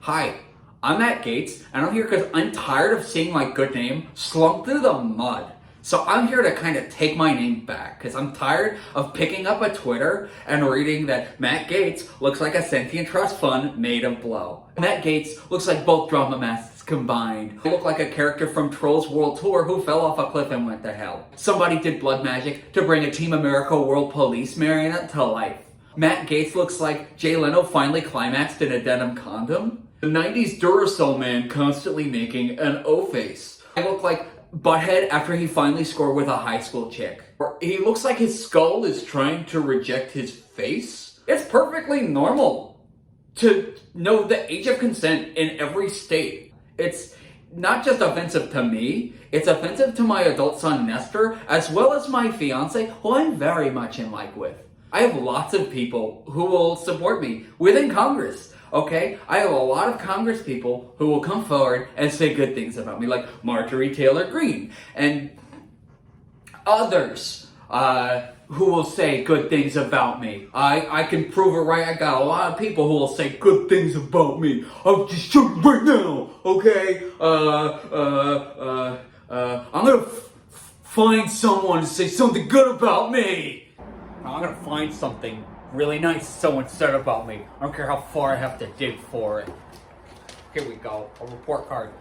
Hi, I'm Matt Gates, and I'm here because I'm tired of seeing my good name slunk through the mud. So I'm here to kind of take my name back, because I'm tired of picking up a Twitter and reading that Matt Gates looks like a sentient trust fund made of blow. Matt Gates looks like both drama masters combined. I look like a character from Trolls World Tour who fell off a cliff and went to hell. Somebody did blood magic to bring a Team America World Police marionette to life. Matt Gates looks like Jay Leno finally climaxed in a denim condom. The 90s Duracell man constantly making an O-face. I look like Butthead after he finally scored with a high school chick. Or he looks like his skull is trying to reject his face. It's perfectly normal to know the age of consent in every state. It's not just offensive to me, it's offensive to my adult son Nestor, as well as my fiance, who I'm very much in like with. I have lots of people who will support me within Congress, okay? I have a lot of Congress people who will come forward and say good things about me, like Marjorie Taylor Greene, and others who will say good things about me. I can prove it right. I got a lot of people who will say good things about me. I'll just show you right now, okay? I'm gonna find someone to say something good about me. I'm gonna find something really nice someone said about me. I don't care how far I have to dig for it. Here we go, a report card.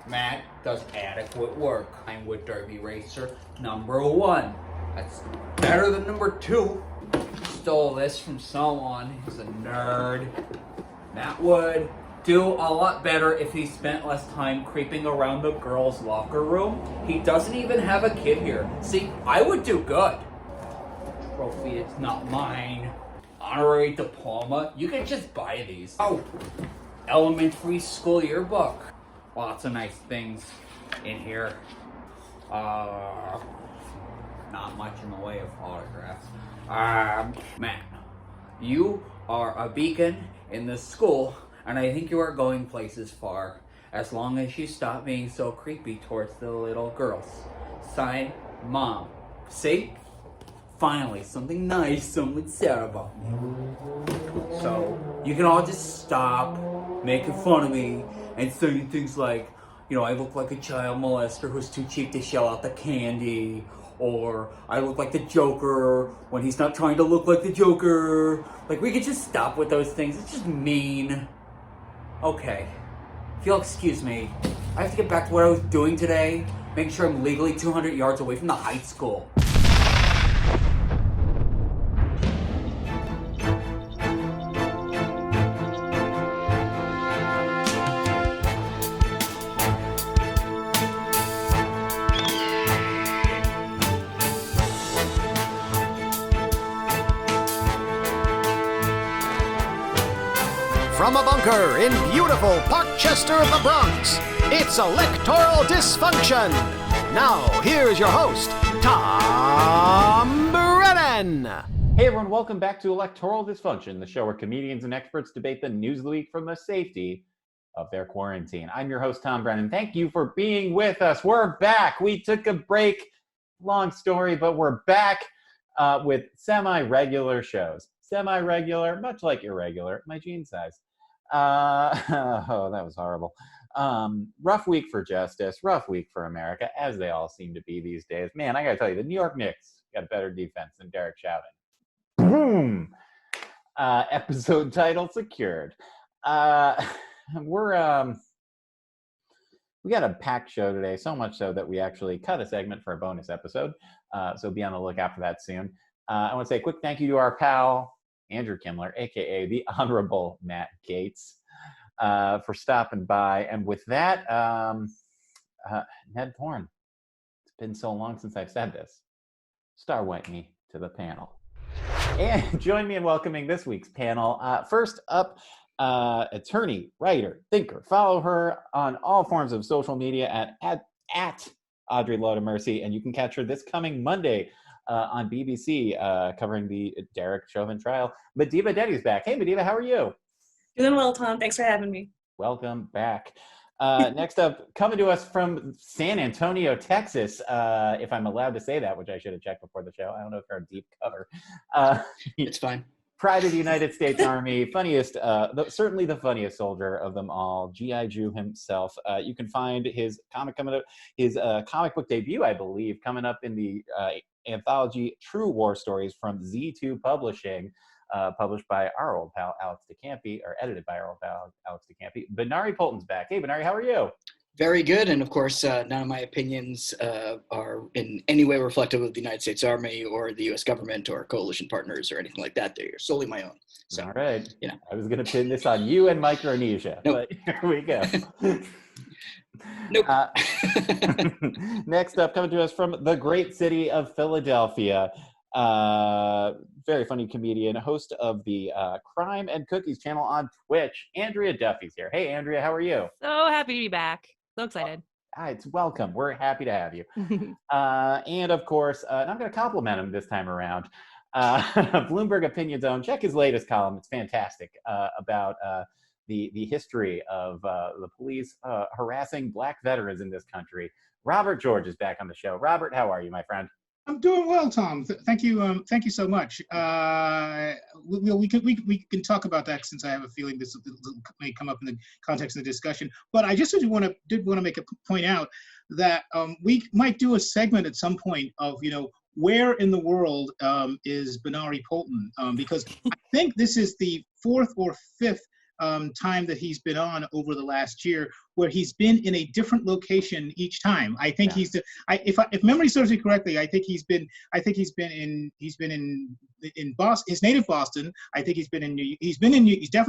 Matt does adequate work. I'm with Derby Racer #1. That's better than #2. Stole this from someone who's a nerd. Matt would do a lot better if he spent less time creeping around the girls' locker room. He doesn't even have a kid here. See, I would do good. Trophy, it's not mine. Honorary diploma, you can just buy these. Oh, elementary school yearbook. Lots of nice things in here. Not much in the way of autographs. Matt, you are a beacon in this school, and I think you are going places far, as long as you stop being so creepy towards the little girls. Signed, Mom. See? Finally, something nice someone said about me. So, you can all just stop making fun of me and saying things like, I look like a child molester who's too cheap to shell out the candy, or I look like the Joker when he's not trying to look like the Joker. Like, we could just stop with those things. It's just mean. Okay. If you'll excuse me, I have to get back to what I was doing today. Make sure I'm legally 200 yards away from the high school. From a bunker in beautiful Parkchester, the Bronx, it's Electoral Dysfunction. Now, here's your host, Tom Brennan. Hey everyone, welcome back to Electoral Dysfunction, the show where comedians and experts debate the news of the week from the safety of their quarantine. I'm your host, Tom Brennan. Thank you for being with us. We're back. We took a break. Long story, but we're back with semi-regular shows. Semi-regular, much like irregular, my jean size. Oh, that was horrible. Rough week for justice, rough week for America, as they all seem to be these days. Man, I gotta tell you, the New York Knicks got a better defense than Derek Chauvin. Boom! Episode title secured. We got a packed show today, so much so that we actually cut a segment for a bonus episode. So be on the lookout for that soon. I want to say a quick thank you to our pal, Andrew Kimler, aka the Honorable Matt Gates, for stopping by. And with that, Ned Thorne, it's been so long since I've said this. Star wipe me to the panel. And join me in welcoming this week's panel. First up, attorney, writer, thinker. Follow her on all forms of social media at Audrey Lodemercy, and you can catch her this coming Monday on BBC, covering the Derek Chauvin trial. Madiba Dedi's back. Hey, Madiba, how are you? Doing well, Tom. Thanks for having me. Welcome back. Next up, coming to us from San Antonio, Texas, if I'm allowed to say that, which I should have checked before the show. I don't know if they're a deep cover. It's fine. Pride of the United States Army, funniest, certainly the funniest soldier of them all, G.I. Joe himself. You can find his comic coming up, his comic book debut, I believe, coming up in the anthology True War Stories from Z2 Publishing, published by our old pal Alex DeCampi, or edited by our old pal Alex DeCampi. Benari Polton's back. Hey, Benari, how are you? Very good, and of course, none of my opinions are in any way reflective of the United States Army or the U.S. government or coalition partners or anything like that. They're solely my own. So, all right. you know. I was going to pin this on you and Micronesia, but here we go. Nope. Next up, coming to us from the great city of Philadelphia, very funny comedian, host of the Crime and Cookies channel on Twitch, Andrea Duffy's here. Hey, Andrea, how are you? So happy to be back. So excited. It's welcome. We're happy to have you. And of course, and I'm going to compliment him this time around. Bloomberg Opinion Zone. Check his latest column. It's fantastic about the history of the police harassing Black veterans in this country. Robert George is back on the show. Robert, how are you, my friend? I'm doing well, Tom. Thank you. Thank you so much. We can talk about that since I have a feeling this may come up in the context of the discussion. But I just did want to make a point out that we might do a segment at some point of where in the world is Benari Polton, because I think this is the fourth or fifth time that he's been on over the last year, where he's been in a different location each time. I think if memory serves me correctly, I think he's been in Boston, his native Boston. I think he's definitely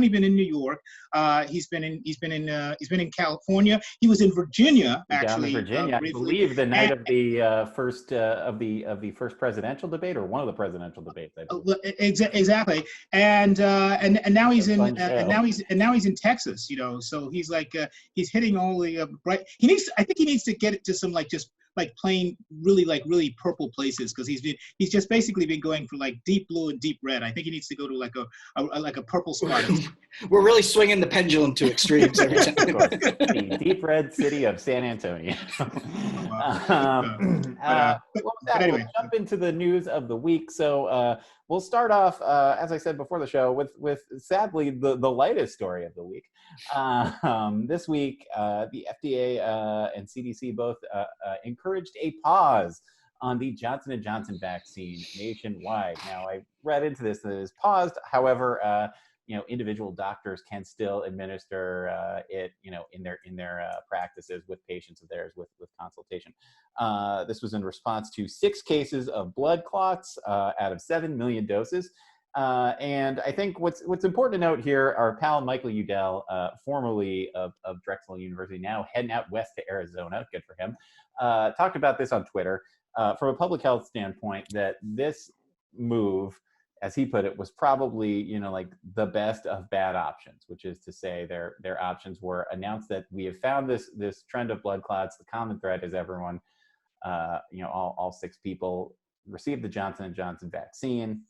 been in New York. He's been in California. He was in Virginia, actually. Down in Virginia, I believe the night of the first presidential debate, or one of the presidential debates. I believe. Exactly. And now he's in Texas. So he's he's hitting all the bright. I think he needs to get it to some plain really purple places, because he's just basically been going for deep blue and deep red. I think he needs to go to a purple spot. We're really swinging the pendulum to extremes every time. The deep red city of San Antonio. Anyway, we'll jump into the news of the week. So we'll start off, as I said before the show, with sadly the lightest story of the week. This week, the FDA and CDC both encouraged a pause on the Johnson & Johnson vaccine nationwide. Now, I read into this that it is paused. However, individual doctors can still administer it, in their practices with patients of theirs with consultation. This was in response to 6 cases of blood clots out of 7 million doses. And I think what's important to note here, our pal Michael Udell, formerly of Drexel University, now heading out west to Arizona, good for him, talked about this on Twitter from a public health standpoint, that this move, as he put it, was probably, the best of bad options, which is to say their options were announced that we have found this trend of blood clots. The common thread is everyone, all 6 people received the Johnson & Johnson vaccine.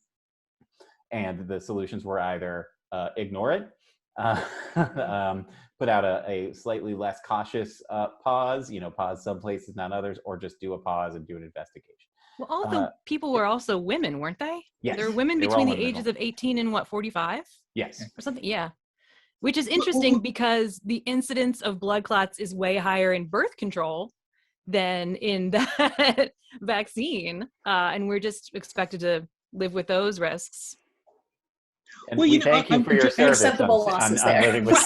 And the solutions were either ignore it, put out a slightly less cautious pause, pause some places, not others, or just do a pause and do an investigation. Well, all the people were also women, weren't they? Yes. There were women between the ages of 18 and 45? Yes. Or something, yeah. Which is interesting because the incidence of blood clots is way higher in birth control than in that vaccine. And we're just expected to live with those risks. And we thank you for your service acceptable losses on there. living with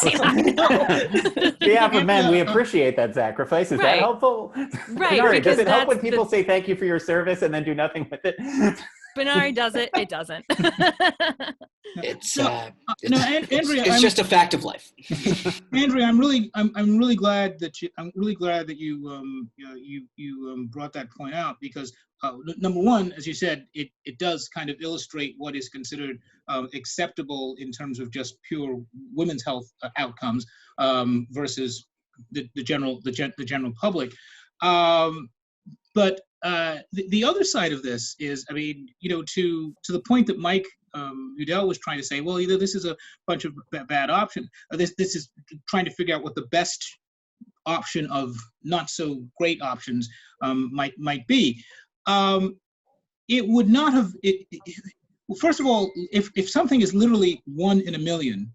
yeah, for men, we appreciate that sacrifice. Is that helpful? Right. Benari, does it help when people say thank you for your service and then do nothing with it? Benari does it. It doesn't. It's just a fact of life. Andrea, I'm really glad that you brought that point out, because number one, as you said, it does kind of illustrate what is considered acceptable in terms of just pure women's health outcomes versus the general public. But the other side of this is, to the point that Mike Udell was trying to say, well, either this is a bunch of bad options, or this is trying to figure out what the best option of not so great options might be. It would not have. Well, first of all, if something is literally 1 in a million,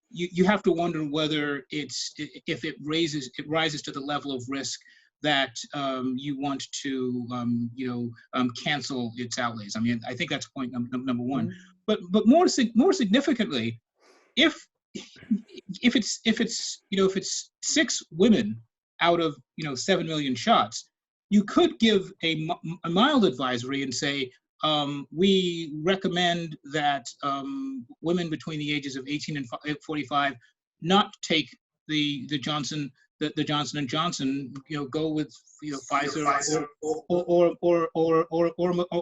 you have to wonder whether if it rises to the level of risk that you want to cancel its outlays. I mean, I think that's point number one. Mm-hmm. But more significantly, if it's 6 women out of 7 million shots, you could give a mild advisory and say, we recommend that women between the ages of 18 and 45 not take the Johnson and Johnson, go with Pfizer or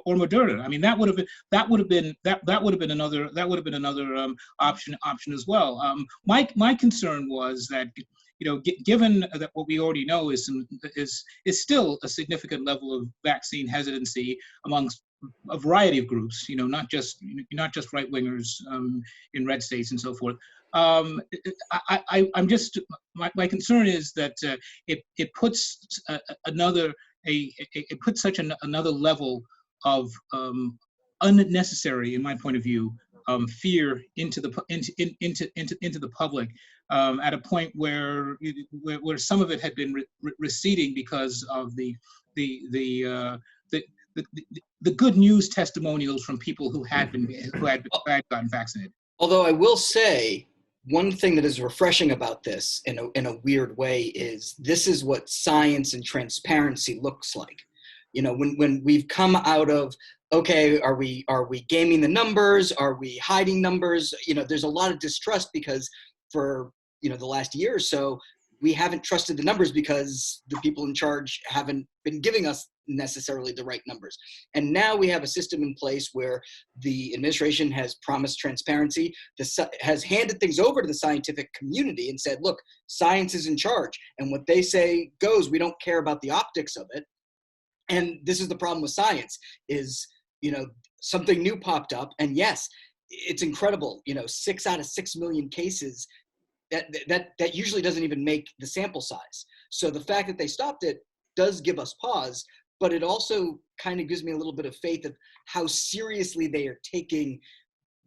Moderna. I mean, that would have been another option as well. My concern was that given that what we already know is still a significant level of vaccine hesitancy amongst a variety of groups, not just right wingers in red states and so forth. I'm just my concern is that it puts another level of unnecessary, in my point of view, fear into the public at a point where some of it had been receding because of the good news testimonials from people who had gotten vaccinated. Although I will say, one thing that is refreshing about this in a weird way is this is what science and transparency looks like. When we've come out of, okay, are we gaming the numbers? Are we hiding numbers? There's a lot of distrust because for the last year or so, we haven't trusted the numbers because the people in charge haven't been giving us necessarily the right numbers. And now we have a system in place where the administration has promised transparency, has handed things over to the scientific community and said, look, science is in charge. And what they say goes. We don't care about the optics of it. And this is the problem with science is, something new popped up. And yes, it's incredible. 6 out of 6 million cases, that usually doesn't even make the sample size. So the fact that they stopped it does give us pause, but it also kind of gives me a little bit of faith of how seriously they are taking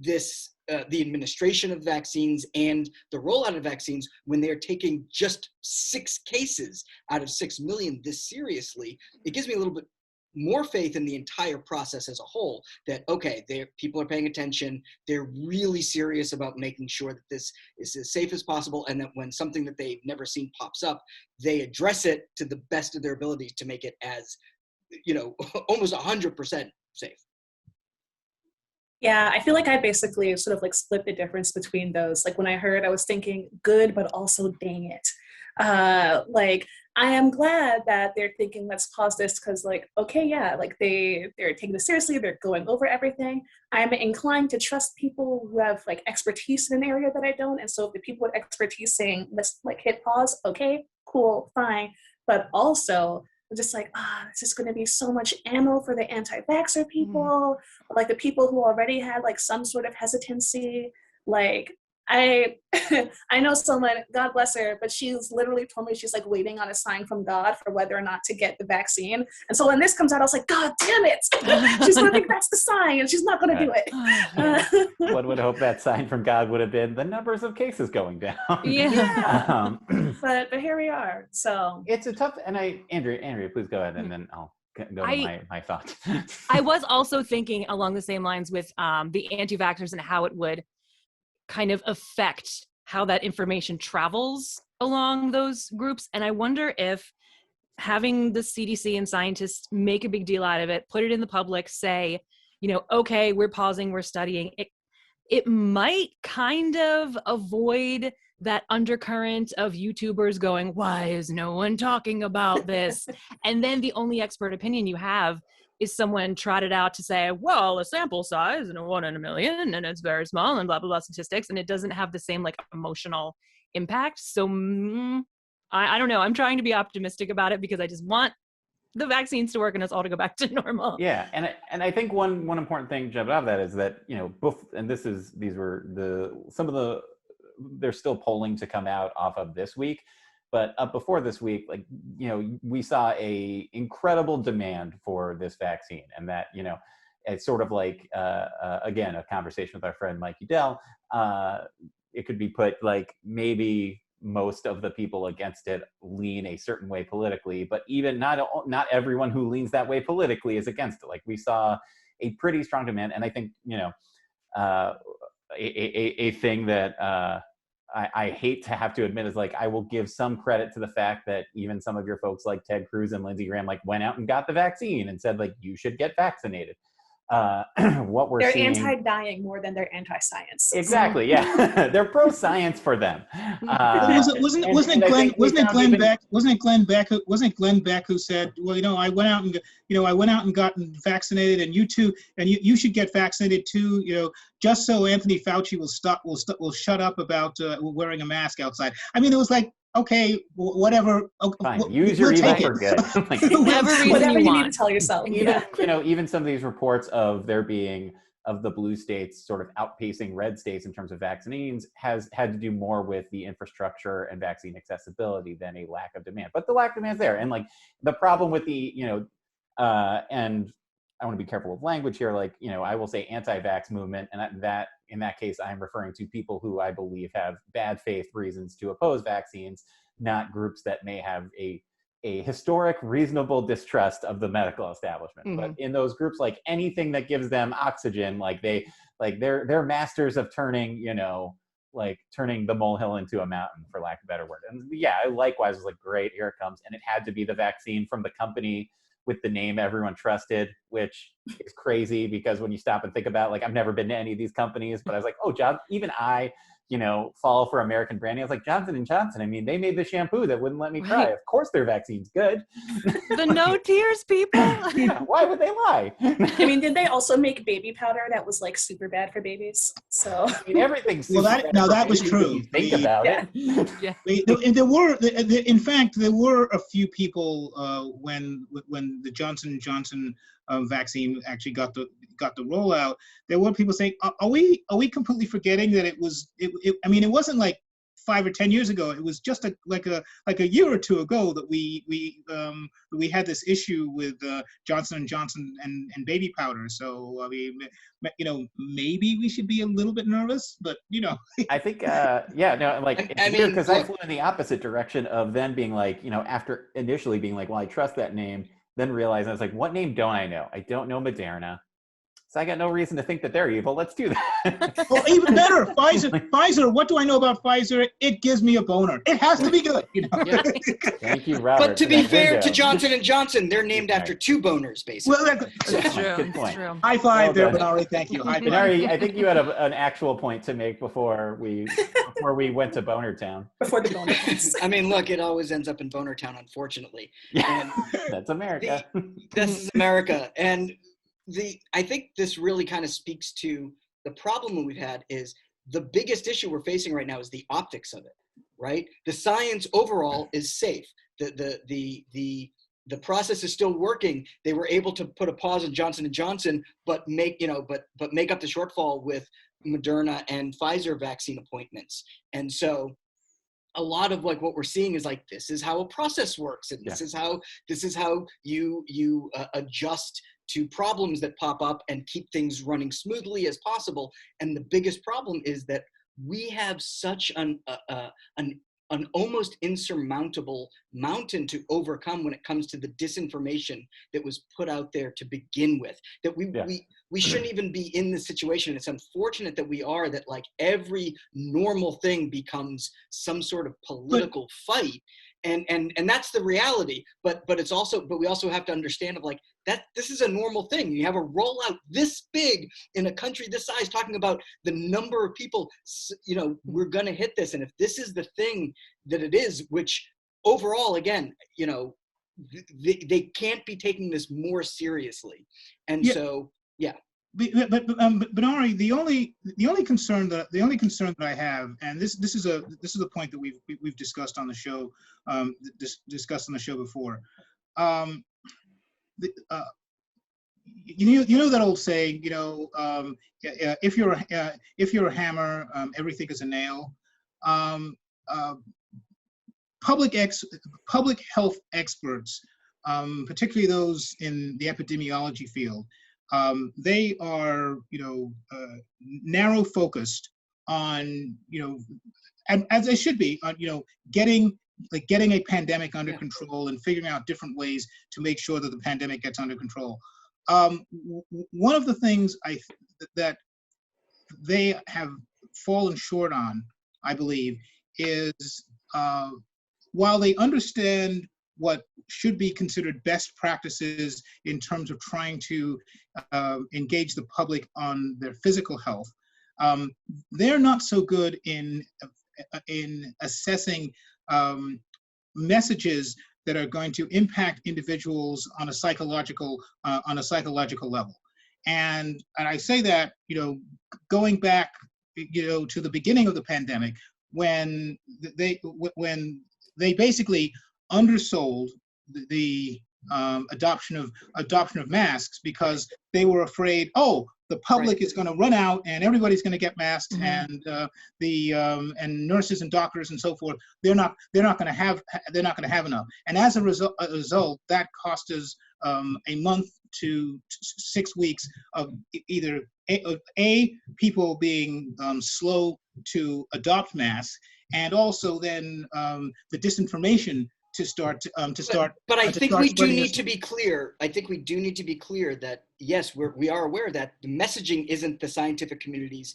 this, the administration of vaccines and the rollout of vaccines when they're taking just 6 cases out of 6 million this seriously. It gives me a little bit more faith in the entire process as a whole that, okay, people are paying attention. They're really serious about making sure that this is as safe as possible. And that when something that they've never seen pops up, they address it to the best of their ability to make it as, almost 100% safe. Yeah, I feel like I basically sort of like split the difference between those. Like when I heard, I was thinking good, but also dang it. Like I am glad that they're thinking let's pause this because like, okay, yeah, like they're taking this seriously, they're going over everything. I'm inclined to trust people who have like expertise in an area that I don't. And so if the people with expertise saying let's like hit pause, okay, cool, fine. But also I'm just like, this is going to be so much ammo for the anti-vaxxer people, like the people who already had like some sort of hesitancy. Like I know someone, God bless her, but she's literally told me she's like waiting on a sign from God for whether or not to get the vaccine. And so when this comes out, I was like, God damn it. She's going to think that's the sign and she's not going to do it. One would hope that sign from God would have been the numbers of cases going down. Yeah. But here we are. So it's a tough, and Andrea, please go ahead and then I'll go to my thoughts. I was also thinking along the same lines with the anti-vaxxers and how it would kind of affect how that information travels along those groups. And I wonder if having the CDC and scientists make a big deal out of it, put it in the public, say, okay, we're pausing, we're studying, it might kind of avoid that undercurrent of YouTubers going, why is no one talking about this? And then the only expert opinion you have is someone trotted out to say, well, a sample size and a 1 in a million and it's very small and blah, blah, blah statistics. And it doesn't have the same like emotional impact. So I don't know. I'm trying to be optimistic about it because I just want the vaccines to work and us all to go back to normal. Yeah. And I think one important thing to jump out of that is that, and there's still polling to come out off of this week. But before this week, we saw a incredible demand for this vaccine, and that, it's sort of like, again, a conversation with our friend Mike Udell. It could be put like maybe most of the people against it lean a certain way politically, but even not everyone who leans that way politically is against it. Like we saw a pretty strong demand, and I think a thing that I hate to have to admit is like I will give some credit to the fact that even some of your folks like Ted Cruz and Lindsey Graham like went out and got the vaccine and said like you should get vaccinated. What we're they're seeing, anti-dying more than they're anti-science. exactly, yeah. They're pro-science for them. Wasn't it Glenn Beck who said, well, I went out and gotten vaccinated, and you too, and you should get vaccinated too, just so Anthony Fauci will shut up about wearing a mask outside. I mean, it was like, okay, whatever. Fine. Use your evil for good. Like, whatever you need to tell yourself. Even some of these reports of there being of the blue states sort of outpacing red states in terms of vaccines has had to do more with the infrastructure and vaccine accessibility than a lack of demand. But the lack of demand is there, and like the problem with the and I want to be careful with language here. Like I will say anti-vax movement, and that in that case, I'm referring to people who I believe have bad faith reasons to oppose vaccines, not groups that may have a historic, reasonable distrust of the medical establishment. Mm-hmm. But in those groups, like anything that gives them oxygen, they're masters of turning, turning the molehill into a mountain, for lack of a better word. And yeah, I likewise was like, great, here it comes. And it had to be the vaccine from the company with the name everyone trusted, which is crazy because when you stop and think about, like, I've never been to any of these companies, but I was like, oh, even I, fall for American branding. I was like, Johnson & Johnson. I mean, they made the shampoo that wouldn't let me cry. Of course their vaccine's good. The no tears people. Yeah, why would they lie? I mean, did they also make baby powder that was like super bad for babies? So I mean, everything's well, that was true. Think about it. Yeah. There were, in fact, there were a few people when the Johnson & Johnson vaccine actually got the rollout. There were people saying, "Are we completely forgetting that it was? I mean, it wasn't like 5 or 10 years ago. It was just like a year or two ago that we had this issue with Johnson & Johnson and baby powder. So I mean, maybe we should be a little bit nervous, but I think it's weird because I flew in the opposite direction of then being like, after initially being like, well, I trust that name, then realizing I was like, what name don't I know? I don't know Moderna. So I got no reason to think that they're evil. Let's do that. Well, even better, Pfizer. What do I know about Pfizer? It gives me a boner. It has to be good. Yeah. Thank you, Robert. But to be fair to Johnson & Johnson, they're named after two boners, basically. Well, that's true. Good point. True. High five there, Benari. Thank you. High five. Benari, I think you had an actual point to make before we went to Boner Town. Before the boner. I mean, look, it always ends up in Boner Town, unfortunately. And that's America. This is America. And I think this really kind of speaks to the problem that we've had is the biggest issue we're facing right now is the optics of it, right? The science overall is safe. The process is still working. They were able to put a pause on Johnson & Johnson, but make up the shortfall with Moderna and Pfizer vaccine appointments. And so a lot of like what we're seeing is like, this is how a process works. And this is how you adjust to problems that pop up and keep things running smoothly as possible. And the biggest problem is that we have such an almost insurmountable mountain to overcome when it comes to the disinformation that was put out there to begin with, that we shouldn't even be in this situation. It's unfortunate that we are, that like every normal thing becomes some sort of political fight. And that's the reality, but we also have to understand of like that this is a normal thing. You have a rollout this big in a country this size, talking about the number of people, we're going to hit this. And if this is the thing that it is, which overall, again, they can't be taking this more seriously. And so, yeah. But Benari, the only concern that I have, and this is a point that we've discussed on the show, discussed on the show before. You know that old saying, if you're a hammer, everything is a nail. Public health experts, particularly those in the epidemiology field, they are, narrow focused on, and as they should be, on, getting a pandemic under control and figuring out different ways to make sure that the pandemic gets under control. One of the things that they have fallen short on, I believe, is while they understand what should be considered best practices in terms of trying to engage the public on their physical health, they're not so good in assessing messages that are going to impact individuals on a psychological level. And I say that, going back, to the beginning of the pandemic, when they basically undersold the adoption of masks, because they were afraid, the public is going to run out and everybody's going to get masked, and and nurses and doctors and so forth, they're not going to have enough. And as a result, that cost us a month to 6 weeks of either people being slow to adopt masks, and also then the disinformation to start. But I think we do need to be clear. I think we do need to be clear that yes, we are aware that the messaging isn't the scientific community's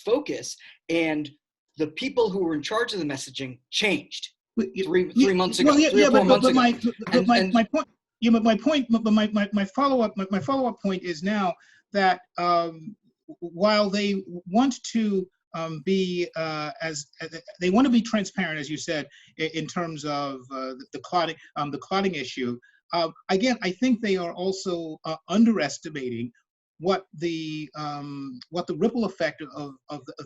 focus, and the people who were in charge of the messaging changed three months ago. My point. Yeah, but my follow-up point is now that while they want to be they want to be transparent, as you said, in terms of the clotting issue. Again, I think they are also underestimating what the ripple effect of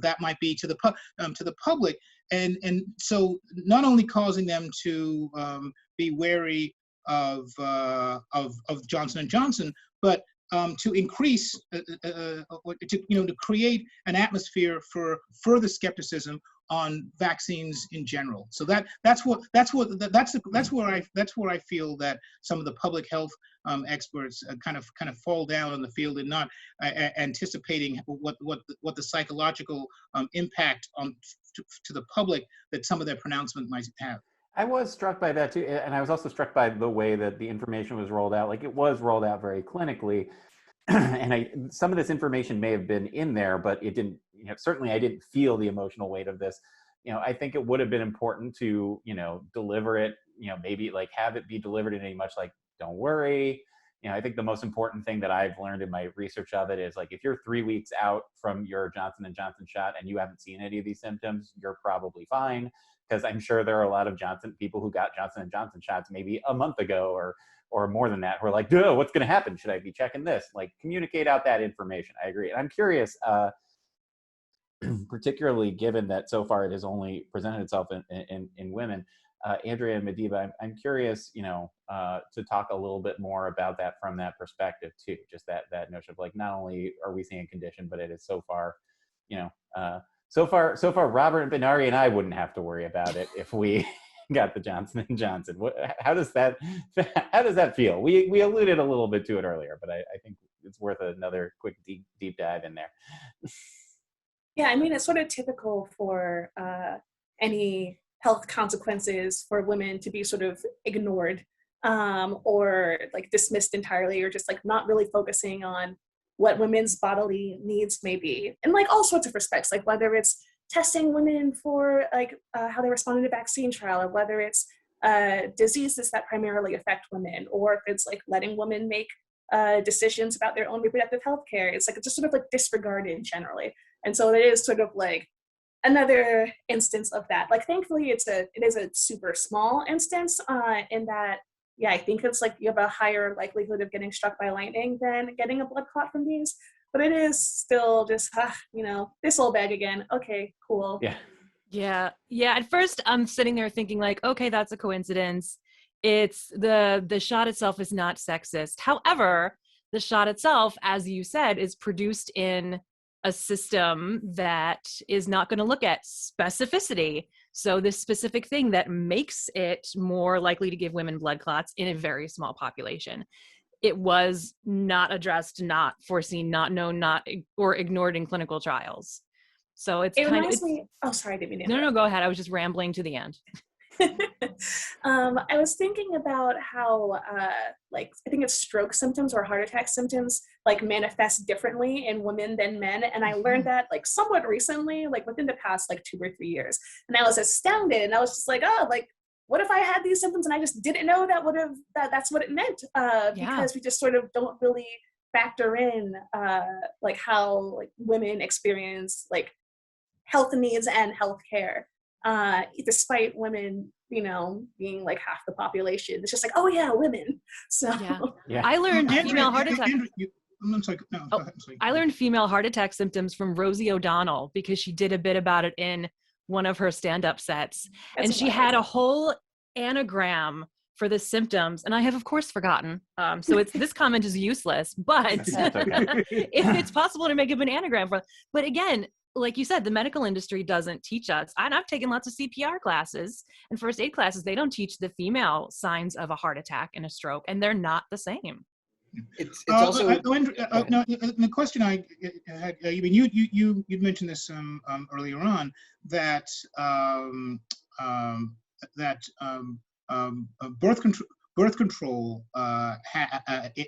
that might be to the public, and so not only causing them to be wary of Johnson & Johnson, but to increase, to create an atmosphere for further skepticism on vaccines in general. So that's where I feel that some of the public health experts kind of fall down on the field in not anticipating what the psychological impact to the public that some of their pronouncement might have. I was struck by that too, and I was also struck by the way that the information was rolled out. Like, it was rolled out very clinically, and some of this information may have been in there, but it didn't. Certainly, I didn't feel the emotional weight of this. I think it would have been important to, deliver it. Maybe like have it be delivered in a much like, don't worry. I think the most important thing that I've learned in my research of it is, like, if you're 3 weeks out from your Johnson & Johnson shot and you haven't seen any of these symptoms, you're probably fine. Because I'm sure there are a lot of people who got Johnson & Johnson shots maybe a month ago or more than that, who are like, duh, what's going to happen? Should I be checking this? Like, communicate out that information. I agree. And I'm curious, particularly given that so far it has only presented itself in women. Andrea and Madiba, I'm curious, to talk a little bit more about that from that perspective too. Just that notion of, like, not only are we seeing a condition, but it is so far, So far, Robert Benari and I wouldn't have to worry about it if we got the Johnson & Johnson. How does that feel? We alluded a little bit to it earlier, but I think it's worth another quick deep dive in there. Yeah, I mean, it's sort of typical for any health consequences for women to be sort of ignored or like dismissed entirely, or just like not really focusing on what women's bodily needs may be in like all sorts of respects, like whether it's testing women for like how they respond to vaccine trial, or whether it's diseases that primarily affect women, or if it's like letting women make decisions about their own reproductive health care. It's like just sort of like disregarded generally. And so it is sort of like another instance of that. Like, thankfully it is a super small instance in that, yeah, I think it's like you have a higher likelihood of getting struck by lightning than getting a blood clot from these. But it is still just, this old bag again. Okay, cool. Yeah. At first, I'm sitting there thinking like, okay, that's a coincidence. It's the shot itself is not sexist. However, the shot itself, as you said, is produced in a system that is not going to look at specificity. So this specific thing that makes it more likely to give women blood clots in a very small population. it was not addressed, not foreseen, not known, or ignored in clinical trials. So it's It kind of reminds me. Oh, sorry, I didn't mean to no, go ahead. I was just rambling to the end. I was thinking about how, like, I think it's stroke symptoms or heart attack symptoms, like, manifest differently in women than men. And I learned that, like, somewhat recently, like, within the past, like, 2 or 3 years. And I was astounded. And I was just like, oh, like, what if I had these symptoms and I just didn't know that's what it meant? Because we just sort of don't really factor in, like, how, like, women experience, like, health needs and health care. Despite women, being like half the population. It's just like, oh yeah, women. So yeah. I learned female heart attack. I'm sorry. No, go ahead. I'm sorry. I learned female heart attack symptoms from Rosie O'Donnell because she did a bit about it in one of her stand-up sets. And she had a whole anagram for the symptoms, and I have of course forgotten. So this comment is useless, but if it's possible to make up an anagram for. But again, like you said, the medical industry doesn't teach us. And I've taken lots of CPR classes and first aid classes. They don't teach the female signs of a heart attack and a stroke, and they're not the same. It's also the question I had. I mean, you mentioned this earlier on that birth control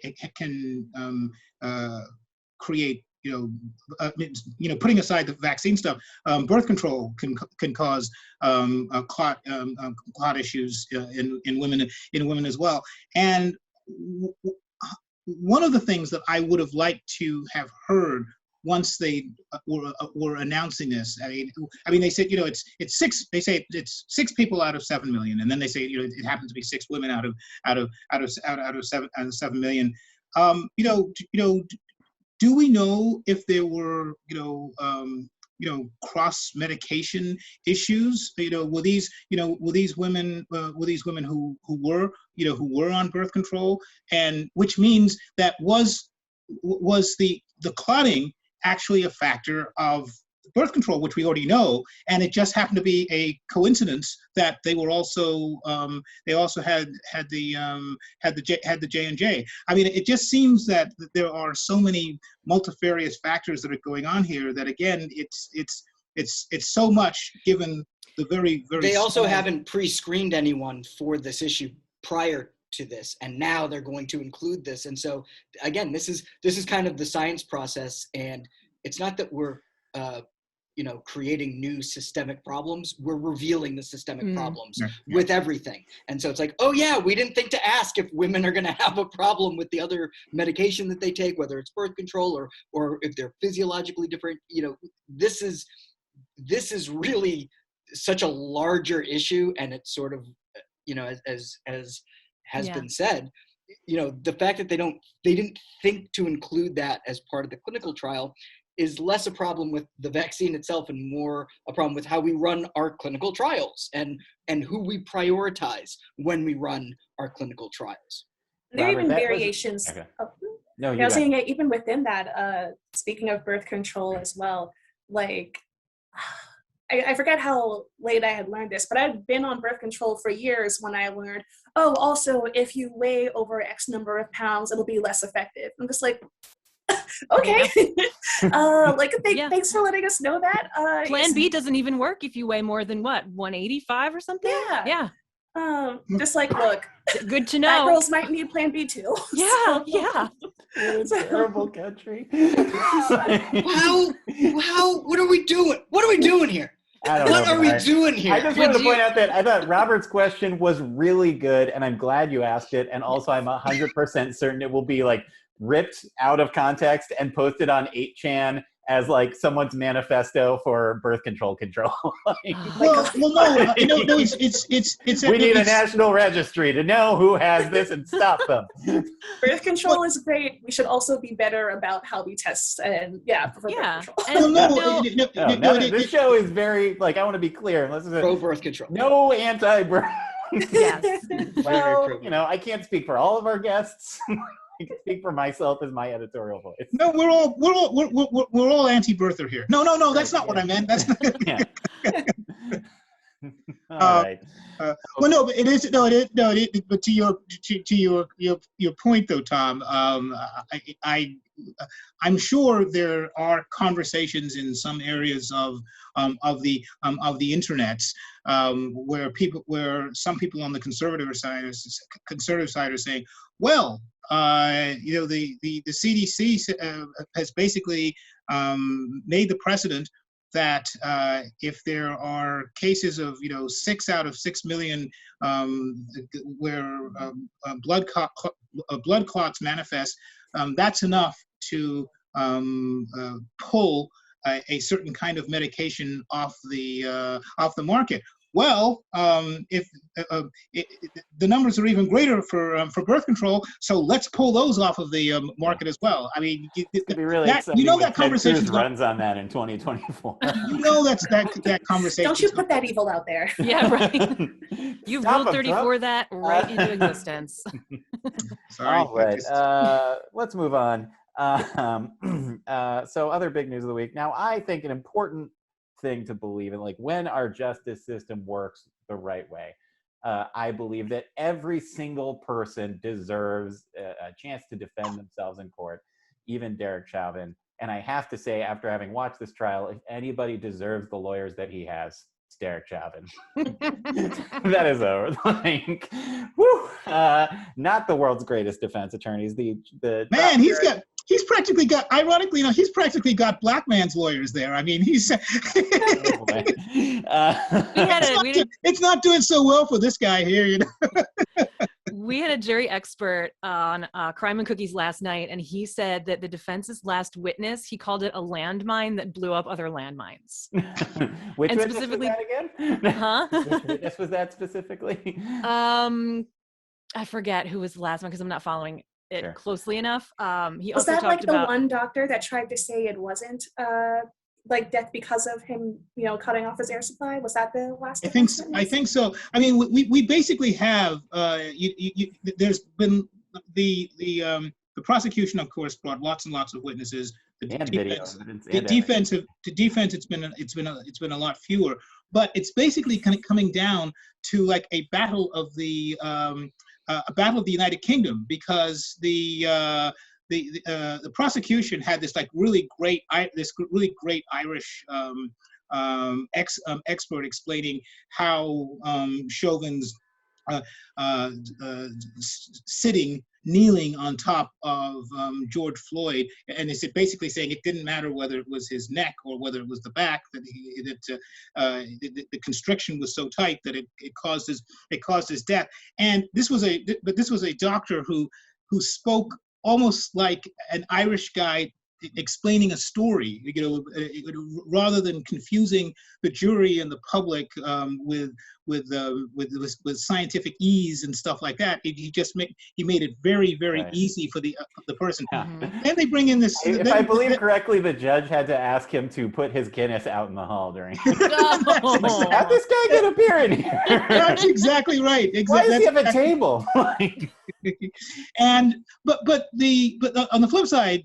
it can create. Putting aside the vaccine stuff, birth control can cause clot issues in women as well. And one of the things that I would have liked to have heard once they were announcing this, I mean, they said it's 6. They say it's 6 people out of 7 million, and then they say it happens to be 6 women out of 7 million. Do we know if there were, cross medication issues? Were these women who were on birth control, and which means that was the clotting actually a factor of birth control, which we already know, and it just happened to be a coincidence that they were also they also had the J&J. I mean, it just seems that there are so many multifarious factors that are going on here that again, it's so much given the very They also haven't pre-screened anyone for this issue prior to this, and now they're going to include this. And so again, this is kind of the science process, and it's not that we're creating new systemic problems. We're revealing the systemic problems with everything. And so it's like, oh yeah, we didn't think to ask if women are going to have a problem with the other medication that they take, whether it's birth control or if they're physiologically different. This is really such a larger issue, and it's sort of, as has been said, the fact that they didn't think to include that as part of the clinical trial is less a problem with the vaccine itself and more a problem with how we run our clinical trials and who we prioritize when we run our clinical trials. There are even variations. Okay. I was saying even within that, speaking of birth control as well, like, I forget how late I had learned this, but I've been on birth control for years when I learned, also, if you weigh over X number of pounds, it'll be less effective. I'm just like, okay. Thanks for letting us know that. Plan B doesn't even work if you weigh more than 185 or something? Yeah. Just like, look, good to know. Fat girls might need Plan B too. Yeah, What a terrible country. What are we doing? What are we doing here? What are we doing here? I just wanted to point out that I thought Robert's question was really good, and I'm glad you asked it. And also, I'm 100% certain it will be like ripped out of context and posted on 8chan as like someone's manifesto for birth control. No, it's. We need a national registry to know who has this and stop them. Birth control is great. We should also be better about how we test and birth control. This show is very like, I want to be clear. Pro birth control. No anti-birth. Yes. I can't speak for all of our guests. I can speak for myself as my editorial voice. No, we're all anti-birther here. No, that's not what I meant. That's not. All right. Well, no, but it is no, it is no. But to your point though, Tom, I'm sure there are conversations in some areas of the internet where some people on the conservative side are saying, well, the CDC has basically made the precedent that if there are cases of 6 out of 6 million where blood clots manifest, that's enough to pull a certain kind of medication off the market. Well, if the numbers are even greater for birth control, so let's pull those off of the market as well. I mean, It'd be really exciting that when Ted conversation Cruz runs on that in 2024. that conversation. Don't you put that evil out there. Yeah, right. You Stop ruled him, 34 Trump. that right into existence. Sorry. All right. Let's move on. So other big news of the week. Now, I think an important thing to believe in, like when our justice system works the right way, I believe that every single person deserves a chance to defend themselves in court, even Derek Chauvin. And I have to say, after having watched this trial, if anybody deserves the lawyers that he has, it's Derek Chauvin. That is not the world's greatest defense attorneys. The Man, he's practically got, ironically, he's practically got black man's lawyers there. I mean, he's it's not doing so well for this guy here, We had a jury expert on Crime and Cookies last night, and he said that the defense's last witness, he called it a landmine that blew up other landmines. Which and witness specifically, was that again? Huh? Which witness was that specifically? I forget who was the last one because I'm not following it closely enough. He Was also that talked like the about one doctor that tried to say it wasn't like death because of him, cutting off his air supply? Was that the last? I think so. I mean, we basically have there's been the prosecution, of course, brought lots and lots of witnesses. The defense, it's been a lot fewer, but it's basically kind of coming down to like a battle of the United Kingdom, because the prosecution had this like really great Irish expert explaining how Chauvin's kneeling on top of George Floyd, and it's basically saying it didn't matter whether it was his neck or whether it was the back, that the constriction was so tight that it caused his death. And this was a doctor who spoke almost like an Irish guy explaining a story, rather than confusing the jury and the public with scientific ease and stuff like that. He made it very, very easy for the person. Yeah. Then they bring in this. If I believe correctly, the judge had to ask him to put his Guinness out in the hall during. How'd this guy get a beer in here? That's exactly right. Why does he have a table? And but on the flip side,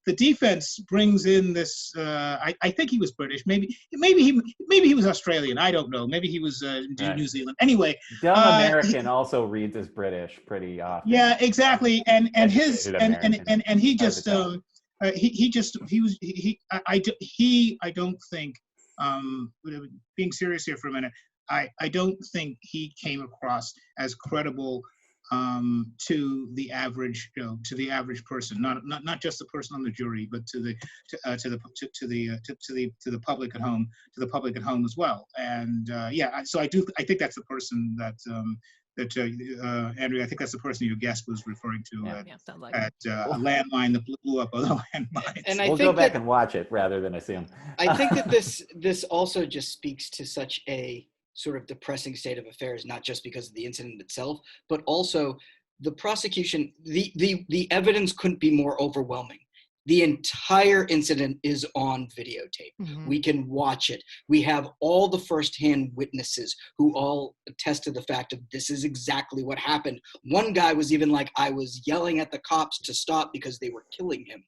the defense brings in this. I think he was British. Maybe he was Australian. I don't know. Maybe he was New Zealand. Anyway, dumb American also reads as British pretty often. Yeah, exactly. And he just I don't think, being serious here for a minute, I don't think he came across as credible to the average person, not just the person on the jury, but to the public at home, as well. And so I think that's the person that Andrew, I think that's the person your guest was referring to a landmine that blew up other landmines. And we'll go back and watch it rather than assume. I think that this also just speaks to such a sort of depressing state of affairs, not just because of the incident itself, but also the prosecution. The evidence couldn't be more overwhelming. The entire incident is on videotape. Mm-hmm. We can watch it. We have all the firsthand witnesses who all attest to the fact of this is exactly what happened. One guy was even like, I was yelling at the cops to stop because they were killing him.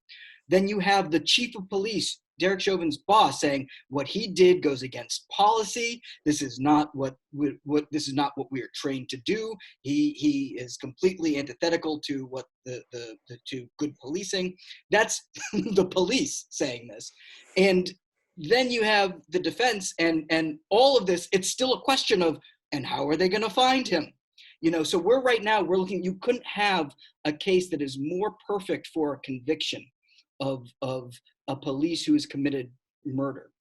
Then you have the chief of police Derek Chauvin's boss saying what he did goes against policy. This is not what we are trained to do. He is completely antithetical to what to good policing. That's the police saying this. And then you have the defense and all of this. It's still a question of, and how are they going to find him? So we're looking, you couldn't have a case that is more perfect for a conviction of a police who has committed murder.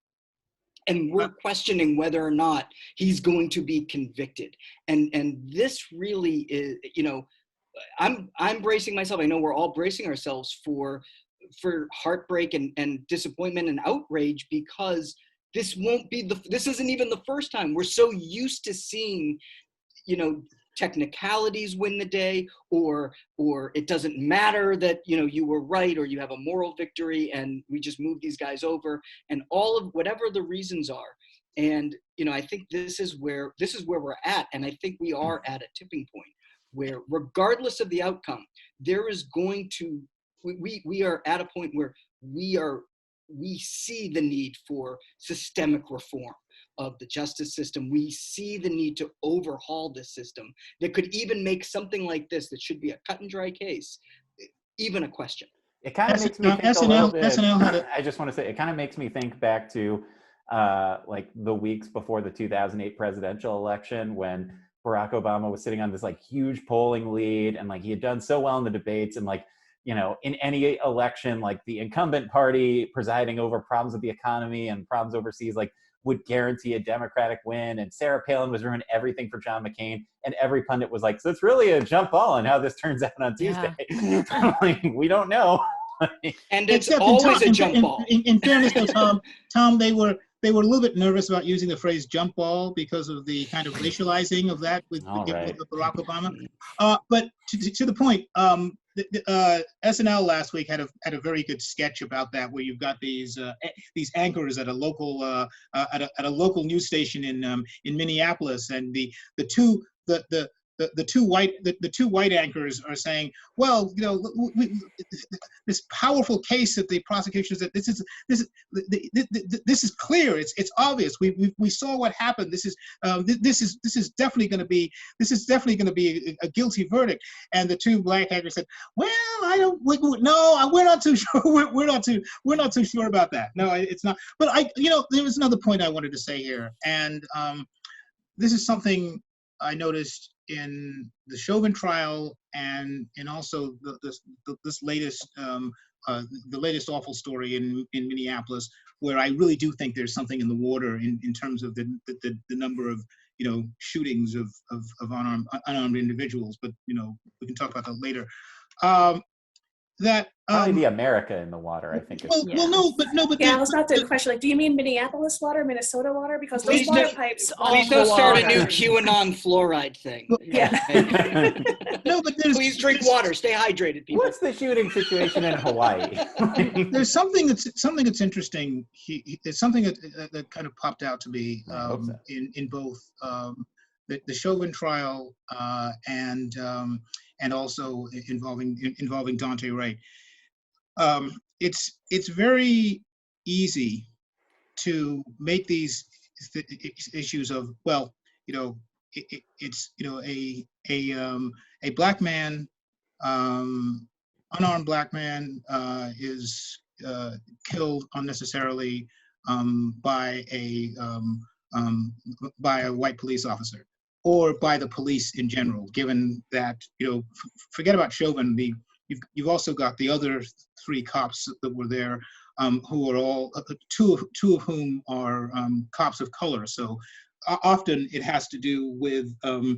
And we're questioning whether or not he's going to be convicted. And this really is, I'm bracing myself. I know we're all bracing ourselves for heartbreak and disappointment and outrage, because this isn't even the first time. We're so used to seeing, technicalities win the day, or it doesn't matter that you were right, or you have a moral victory and we just move these guys over, and all of whatever the reasons are. And I think this is where we're at, and I think we are at a tipping point where, regardless of the outcome, there is going to we are at a point where we see the need for systemic reform of the justice system. We see the need to overhaul this system that could even make something like this, that should be a cut and dry case, even a question. It kind of makes me think a little bit. I just want to say, it kind of makes me think back to like the weeks before the 2008 presidential election, when Barack Obama was sitting on this like huge polling lead, and like he had done so well in the debates, and like, in any election, like the incumbent party presiding over problems with the economy and problems overseas, like would guarantee a Democratic win. And Sarah Palin was ruining everything for John McCain. And every pundit was like, so it's really a jump ball on how this turns out on Tuesday. Yeah. Like, we don't know. And it's always a jump ball. In fairness though, Tom, they were a little bit nervous about using the phrase jump ball because of the kind of racializing of that with Barack Obama. But to the point, SNL last week had a very good sketch about that, where you've got these anchors at a local news station in Minneapolis, and the two white anchors are saying, well, this powerful case that the prosecution said, this is clear, it's obvious, we saw what happened, this is definitely going to be a guilty verdict. And the two black anchors said, well, we're not too sure, we're not too sure about that. No, it's not. But there was another point I wanted to say here, and this is something I noticed in the Chauvin trial, and also this latest the latest awful story in Minneapolis, where I really do think there's something in the water in terms of the number of shootings of unarmed individuals. But we can talk about that later. Probably the America in the water, I think. But yeah, I was about to question, like, do you mean Minneapolis water, Minnesota water? Because those water pipes. Please don't start a new QAnon fluoride thing. Yeah. No, but please drink water. Stay hydrated, people. What's the shooting situation in Hawaii? There's something that's interesting. It's something that kind of popped out to me in both the Chauvin trial and also involving Daunte Wright. It's very easy to make these issues of, well, it's a black man, unarmed black man is killed unnecessarily by a white police officer, or by the police in general, given that, forget about Chauvin, you've also got the other three cops that were there, who are all, two of whom are cops of color. So often it has to do with, a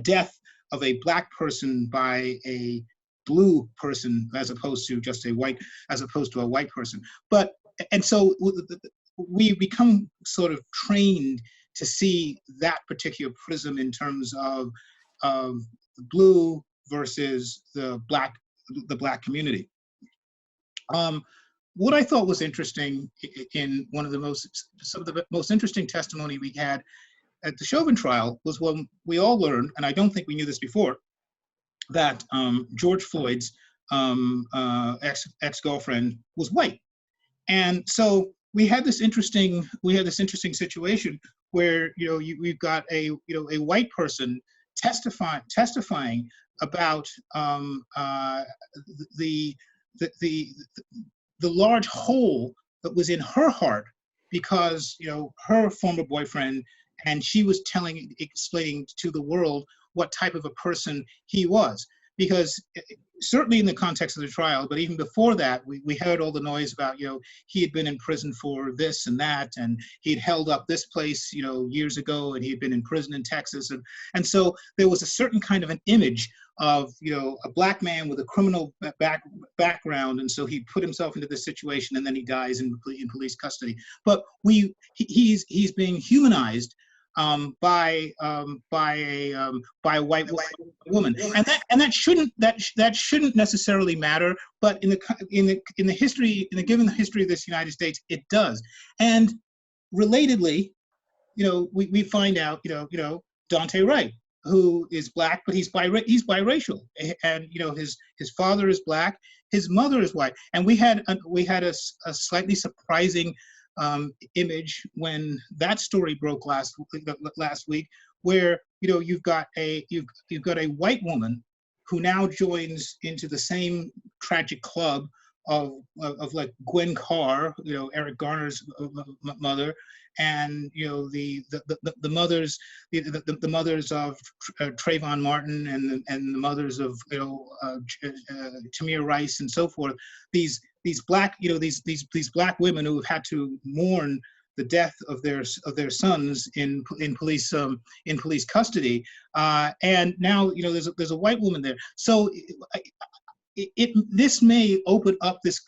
death of a black person by a blue person, as opposed to a white person. And so we become sort of trained to see that particular prism in terms of blue versus the black community. What I thought was interesting in some of the most interesting testimony we had at the Chauvin trial was when we all learned, and I don't think we knew this before, that George Floyd's ex-girlfriend was white. And so we had this interesting situation where we've got a white person testifying about the large hole that was in her heart because her former boyfriend, and she was explaining to the world what type of a person he was. Because certainly in the context of the trial, but even before that, we heard all the noise about, he had been in prison for this and that, and he'd held up this place, years ago, and he'd been in prison in Texas. And so there was a certain kind of an image of, a black man with a criminal background. And so he put himself into this situation, and then he dies in police custody. But he's being humanized by a white woman, and that shouldn't necessarily matter. But in the history, given the history of this United States, it does. And relatedly, we find out, Dante Wright, who is black, but he's biracial, and his father is black, his mother is white, and we had a slightly surprising image when that story broke last week, where you've got a white woman who now joins into the same tragic club of like Gwen Carr, Eric Garner's mother, and the mothers of Trayvon Martin and the mothers of Tamir Rice and so forth. These black black women who have had to mourn the death of their sons in police custody, and now there's a white woman there. So this may open up this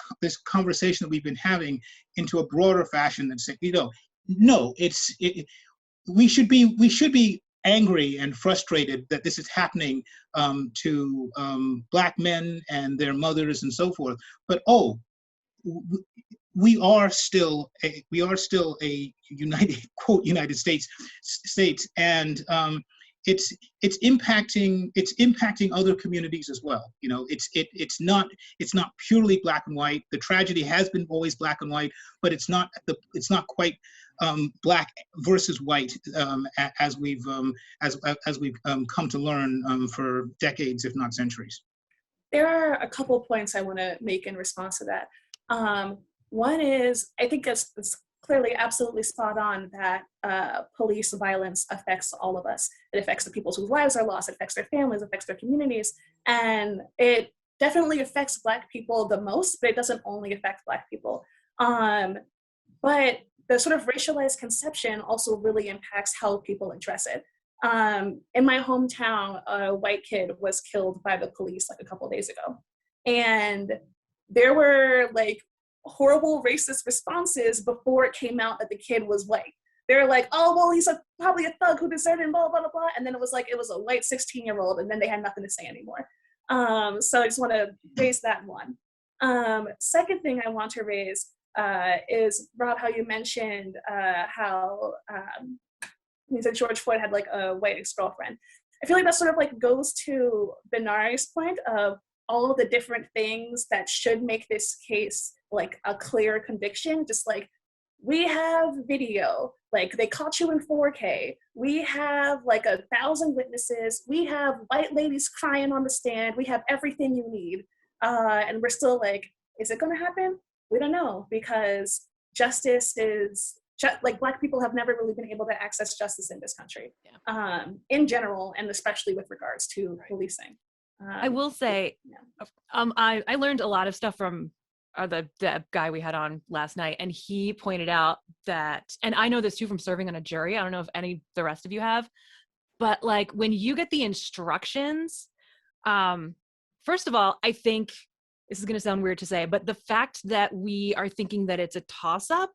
conversation that we've been having into a broader fashion and say, no, we should be angry and frustrated that this is happening to black men and their mothers and so forth. But we are still a United States, and it's impacting other communities as well. It's not purely black and white. The tragedy has been always black and white, but it's not quite black versus white as we've come to learn for decades, if not centuries. There are a couple points I want to make in response to that. One is, I think it's clearly absolutely spot on that police violence affects all of us. It affects the people whose lives are lost, it affects their families, it affects their communities, and it definitely affects Black people the most, but it doesn't only affect Black people. But the sort of racialized conception also really impacts how people address it. In my hometown, a white kid was killed by the police like a couple days ago. And there were like horrible racist responses before it came out that the kid was white. They were like, oh, well, he's probably a thug who deserted and blah, blah, blah, blah. And then it was like, it was a white 16-year-old, and then they had nothing to say anymore. So I just want to raise that one. Second thing I want to raise is, Rob, how you mentioned how you said George Floyd had like a white ex-girlfriend. I feel like that sort of like goes to Benari's point of all of the different things that should make this case like a clear conviction. Just like, we have video, like they caught you in 4K. We have like 1,000 witnesses. We have white ladies crying on the stand. We have everything you need. And we're still like, is it gonna happen? We don't know, because justice is, like Black people have never really been able to access justice in this country, in general, and especially with regards to policing. I will say, I learned a lot of stuff from the guy we had on last night, and he pointed out that, and I know this too from serving on a jury, I don't know if the rest of you have, but like when you get the instructions, first of all, I think, this is going to sound weird to say, but the fact that we are thinking that it's a toss-up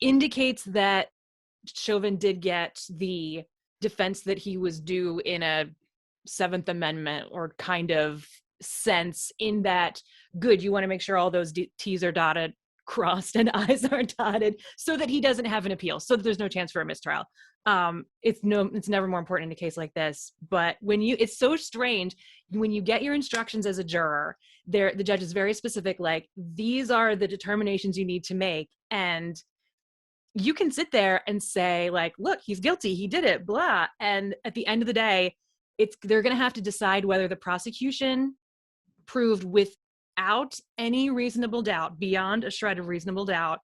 indicates that Chauvin did get the defense that he was due in a Seventh Amendment or kind of sense, in that, good, you want to make sure all those T's are dotted, crossed and I's are dotted so that he doesn't have an appeal, so that there's no chance for a mistrial. It's never more important in a case like this. But it's so strange when you get your instructions as a juror, the judge is very specific, like, these are the determinations you need to make. And you can sit there and say, like, look, he's guilty, he did it, blah. And at the end of the day, they're going to have to decide whether the prosecution proved without any reasonable doubt, beyond a shred of reasonable doubt,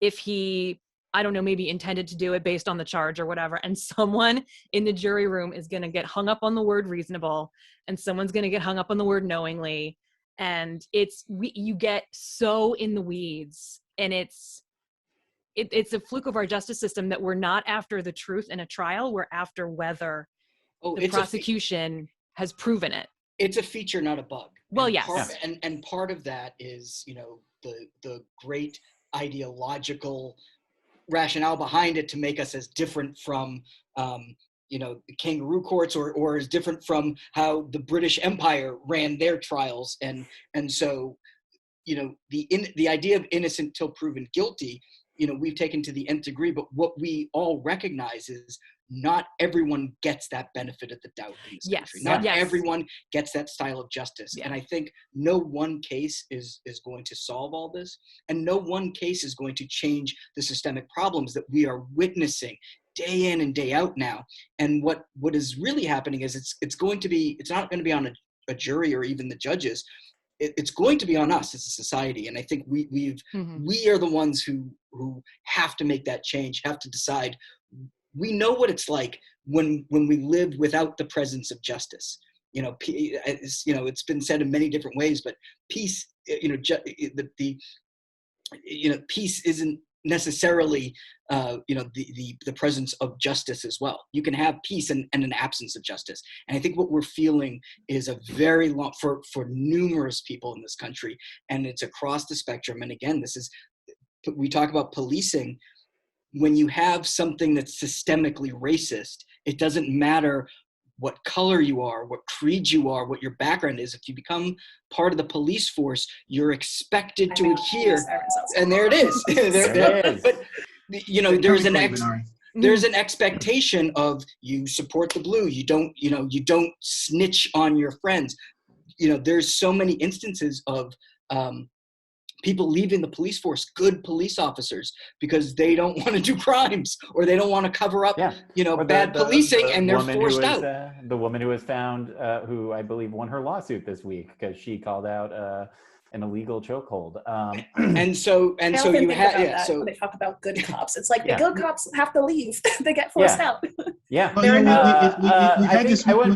if he, I don't know, maybe intended to do it based on the charge or whatever. And someone in the jury room is going to get hung up on the word reasonable, and someone's going to get hung up on the word knowingly. And you get so in the weeds, and it's a fluke of our justice system that we're not after the truth in a trial. We're after whether the prosecution has proven it. It's a feature, not a bug. Well, and yes. And part of that is, the great ideological rationale behind it to make us as different from, the kangaroo courts, or as different from how the British Empire ran their trials. And so, the idea of innocent till proven guilty, we've taken to the nth degree, but what we all recognize is not everyone gets that benefit of the doubt in this country. Not everyone gets that style of justice. Yeah. And I think no one case is going to solve all this, and no one case is going to change the systemic problems that we are witnessing day in and day out now. And what is really happening is it's not going to be on a jury or even the judges. It's going to be on us as a society. And I think we are the ones who have to make that change, have to decide. We know what it's like when we live without the presence of justice. It's been said in many different ways, but peace, peace isn't necessarily, the presence of justice as well. You can have peace and an absence of justice. And I think what we're feeling is a very long, for numerous people in this country, and it's across the spectrum. And again, we talk about policing. When you have something that's systemically racist, it doesn't matter what color you are, what creed you are, what your background is. If you become part of the police force, you're expected to adhere. And there it is. There it is. But there's an expectation of, you support the blue. You don't snitch on your friends. There's so many instances of people leaving the police force, good police officers, because they don't want to do crimes, or they don't want to cover up, bad policing, and they're forced out. The woman who was found, who I believe won her lawsuit this week because she called out an illegal chokehold. And so you have, when they talk about good cops, it's like the good cops have to leave; they get forced out. Yeah. Well,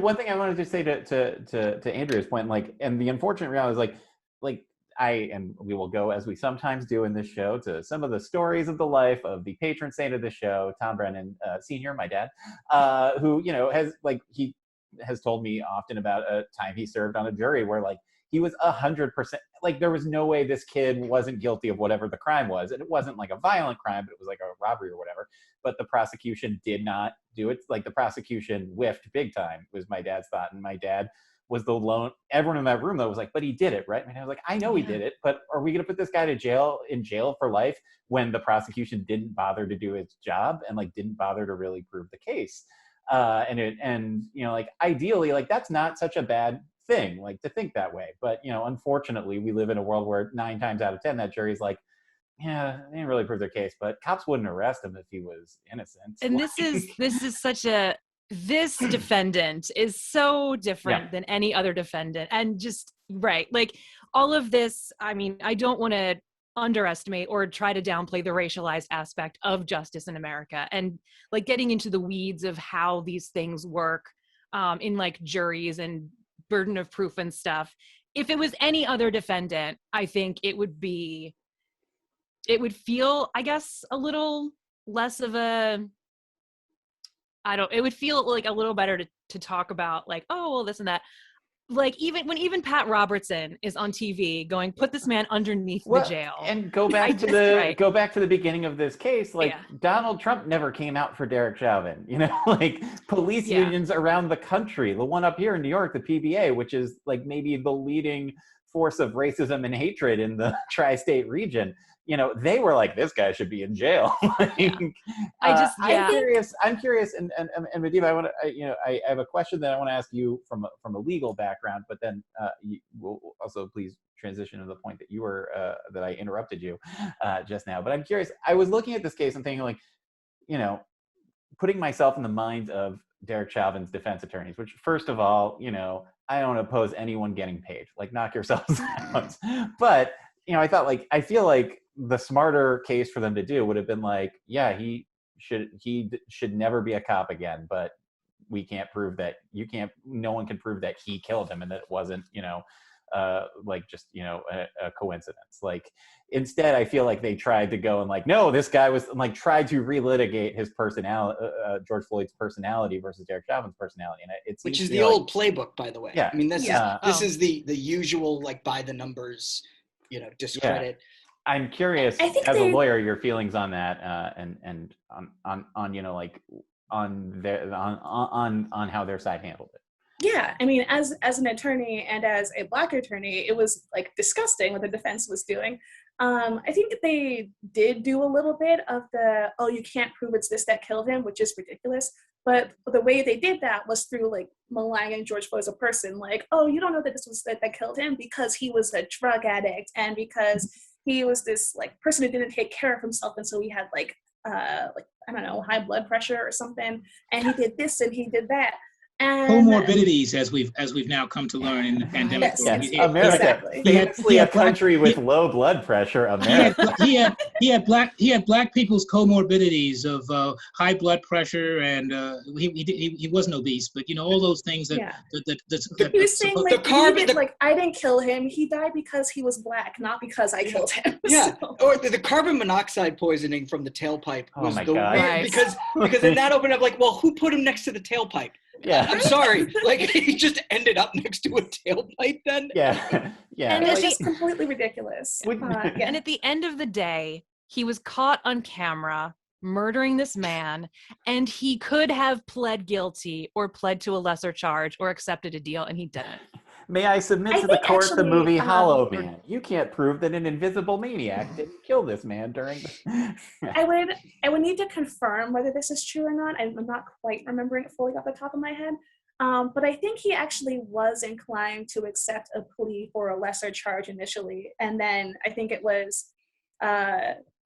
one thing I wanted to say to Andrea's point, and the unfortunate reality is we will go, as we sometimes do in this show, to some of the stories of the life of the patron saint of the show, Tom Brennan Sr., my dad, who, he has told me often about a time he served on a jury where he was 100%, there was no way this kid wasn't guilty of whatever the crime was. And it wasn't a violent crime, but it was a robbery or whatever. But the prosecution did not do it. The prosecution whiffed big time, was my dad's thought. And my dad was the lone, everyone in that room though was but he did it, right? And I was I know he did it, but are we going to put this guy in jail for life when the prosecution didn't bother to do its job and didn't bother to really prove the case? Ideally, that's not such a bad thing, to think that way. But, unfortunately we live in a world where 9 times out of 10, that jury's they didn't really prove their case, but cops wouldn't arrest him if he was innocent. And this is such a, this defendant is so different than any other defendant. And just, right. All of this, I don't want to underestimate or try to downplay the racialized aspect of justice in America, and getting into the weeds of how these things work in juries and burden of proof and stuff. If it was any other defendant, I think it would feel, I guess, a little less of a, it would feel a little better to talk about this and that. Even Pat Robertson is on TV going, put this man underneath the jail. And go back to the beginning of this case. Donald Trump never came out for Derek Chauvin. Police unions around the country. The one up here in New York, the PBA, which is maybe the leading force of racism and hatred in the tri-state region, they were like, this guy should be in jail. I'm curious, and Medivh, I have a question that I want to ask you from a legal background, but then you will also please transition to the point that you were that I interrupted you just now. But I'm curious. I was looking at this case and thinking, like, putting myself in the mind of Derek Chauvin's defense attorneys, which, first of all, I don't oppose anyone getting paid. Like, knock yourselves out. But I feel like the smarter case for them to do would have been like, yeah, he should never be a cop again, but we can't prove that. No one can prove that he killed him and that it wasn't a coincidence. Like, instead, I feel like they tried to go and like, no, this guy was like, tried to relitigate his personality, George Floyd's personality versus Derek Chauvin's personality, and which is the old playbook, by the way. Yeah, I mean, this is the usual, like, by the numbers, discredit. Yeah. I'm curious, as a lawyer, your feelings on that, and on on how their side handled it. Yeah, I mean, as an attorney and as a Black attorney, it was like disgusting what the defense was doing. I think they did do a little bit of you can't prove it's this that killed him, which is ridiculous. But the way they did that was through like maligning George Floyd as a person. Like, oh, you don't know that this was that killed him because he was a drug addict and because he was this like person who didn't take care of himself, and so he had like I don't know, high blood pressure or something, and he did this and he did that. And comorbidities, as we've now come to learn in the pandemic. Yes. America, famously a country with low blood pressure. America. He had black people's comorbidities of high blood pressure, and he wasn't obese, but all those things that he was saying like I didn't kill him. He died because he was Black, not because I killed him. Yeah, so. Or the carbon monoxide poisoning from the tailpipe was the God. weird, because then that opened up like, well, who put him next to the tailpipe? Yeah, I'm sorry. Like, he just ended up next to a tailpipe then. Yeah. And it's just completely ridiculous. And at the end of the day, he was caught on camera murdering this man, and he could have pled guilty or pled to a lesser charge or accepted a deal, and he didn't. May I submit to the court the movie Hollow Man? You can't prove that an invisible maniac didn't kill this man during the... I would need to confirm whether this is true or not. I'm not quite remembering it fully off the top of my head. But I think he actually was inclined to accept a plea for a lesser charge initially. And then I think it was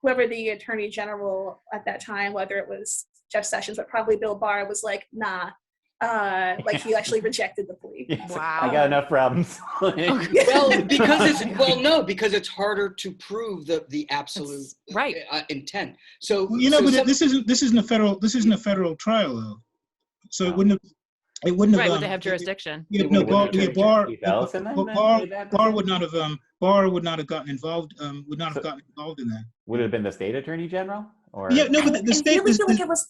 whoever the attorney general at that time, whether it was Jeff Sessions, but probably Bill Barr, was like, nah. He actually rejected the plea. Yes, wow. I got enough problems. Because it's harder to prove the absolute intent. So this isn't a federal trial though. So it wouldn't have would they have jurisdiction? Barr would not have gotten involved. Would not have gotten involved in that. Would it have been the state attorney general? Or but the state was like it was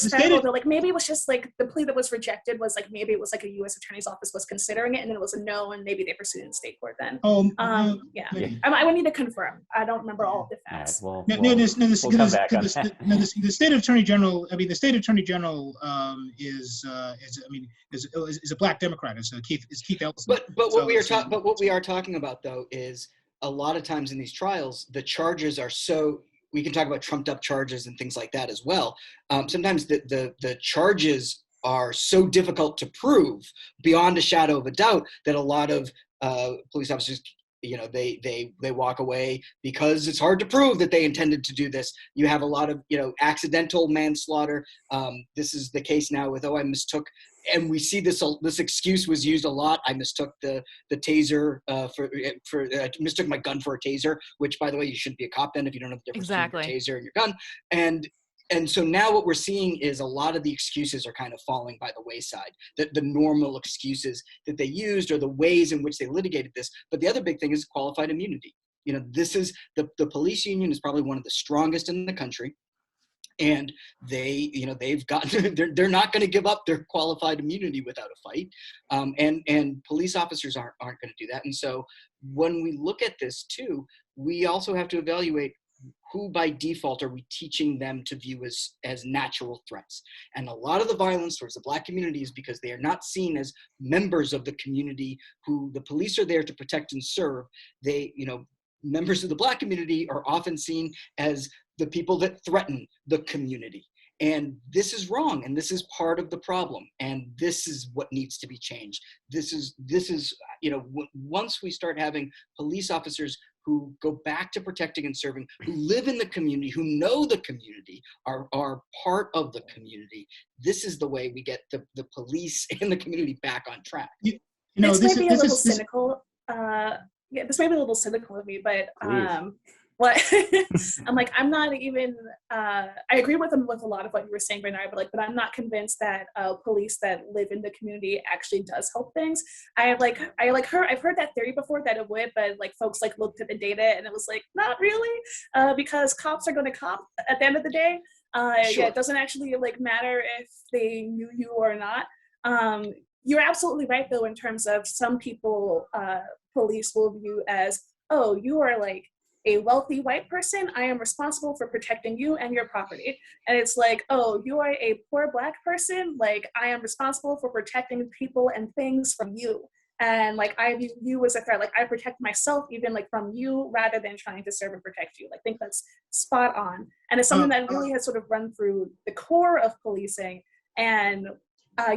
federal. Like maybe it was just like the plea that was rejected was like maybe it was like a U.S. attorney's office was considering it, and then it was a no, and maybe they pursued it in state court then. I would need to confirm. I don't remember all of the facts. The state attorney general. I mean, the state attorney general is a Black Democrat. It's Keith Ellison. But what we are talking about though is a lot of times in these trials the charges are so. We can talk about trumped up charges and things like that as well. Sometimes the charges are so difficult to prove beyond a shadow of a doubt that a lot of police officers, they walk away because it's hard to prove that they intended to do this. You have a lot of, accidental manslaughter. This is the case now with, I mistook, and we see this excuse was used a lot. I mistook the taser I mistook my gun for a taser, which, by the way, you shouldn't be a cop then if you don't know the difference between your taser and your gun. And so now what we're seeing is a lot of the excuses are kind of falling by the wayside, the normal excuses that they used or the ways in which they litigated this. But the other big thing is qualified immunity. This is the police union is probably one of the strongest in the country. And they've got they're not going to give up their qualified immunity without a fight, and police officers aren't going to do that. And so when we look at this too, we also have to evaluate who by default are we teaching them to view as natural threats. And a lot of the violence towards the Black community is because they are not seen as members of the community who the police are there to protect and serve. They members of the Black community are often seen as the people that threaten the community. And this is wrong, and this is part of the problem, and this is what needs to be changed. This is once we start having police officers who go back to protecting and serving, who live in the community, who know the community, are part of the community, this is the way we get the police and the community back on track. This may be a little cynical. This may be a little cynical of me, but what I'm like, I'm not even. I agree with a lot of what you were saying, Bernard, but I'm not convinced that police that live in the community actually does help things. I've heard that theory before that it would, but like folks like looked at the data and it was like not really, because cops are going to cop at the end of the day. Sure. Yeah, it doesn't actually like matter if they knew you or not. You're absolutely right though in terms of some people police will view as, oh, you are like a wealthy white person, I am responsible for protecting you and your property. And it's like, oh, you are a poor Black person, like I am responsible for protecting people and things from you. And like I view you as a threat, like I protect myself even like from you rather than trying to serve and protect you. I think that's spot on. And it's something that really has sort of run through the core of policing. And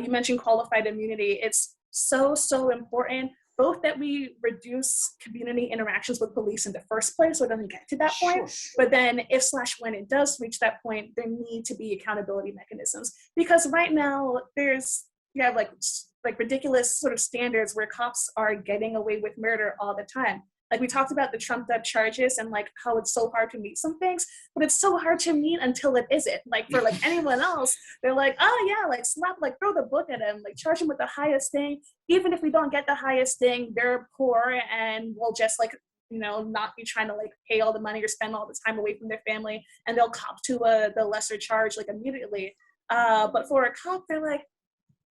you mentioned qualified immunity. It's so important, both that we reduce community interactions with police in the first place so it doesn't get to that point, but then if/when it does reach that point, there need to be accountability mechanisms. Because right now you have like ridiculous sort of standards where cops are getting away with murder all the time. Like we talked about the trumped up charges and like how it's so hard to meet some things, but it's so hard to meet until it isn't. Like for like anyone else, they're like, oh yeah, like slap, like throw the book at him, like charge him with the highest thing. Even if we don't get the highest thing, they're poor and we'll just like, not be trying to like pay all the money or spend all the time away from their family, and they'll cop to the lesser charge like immediately. But for a cop, they're like,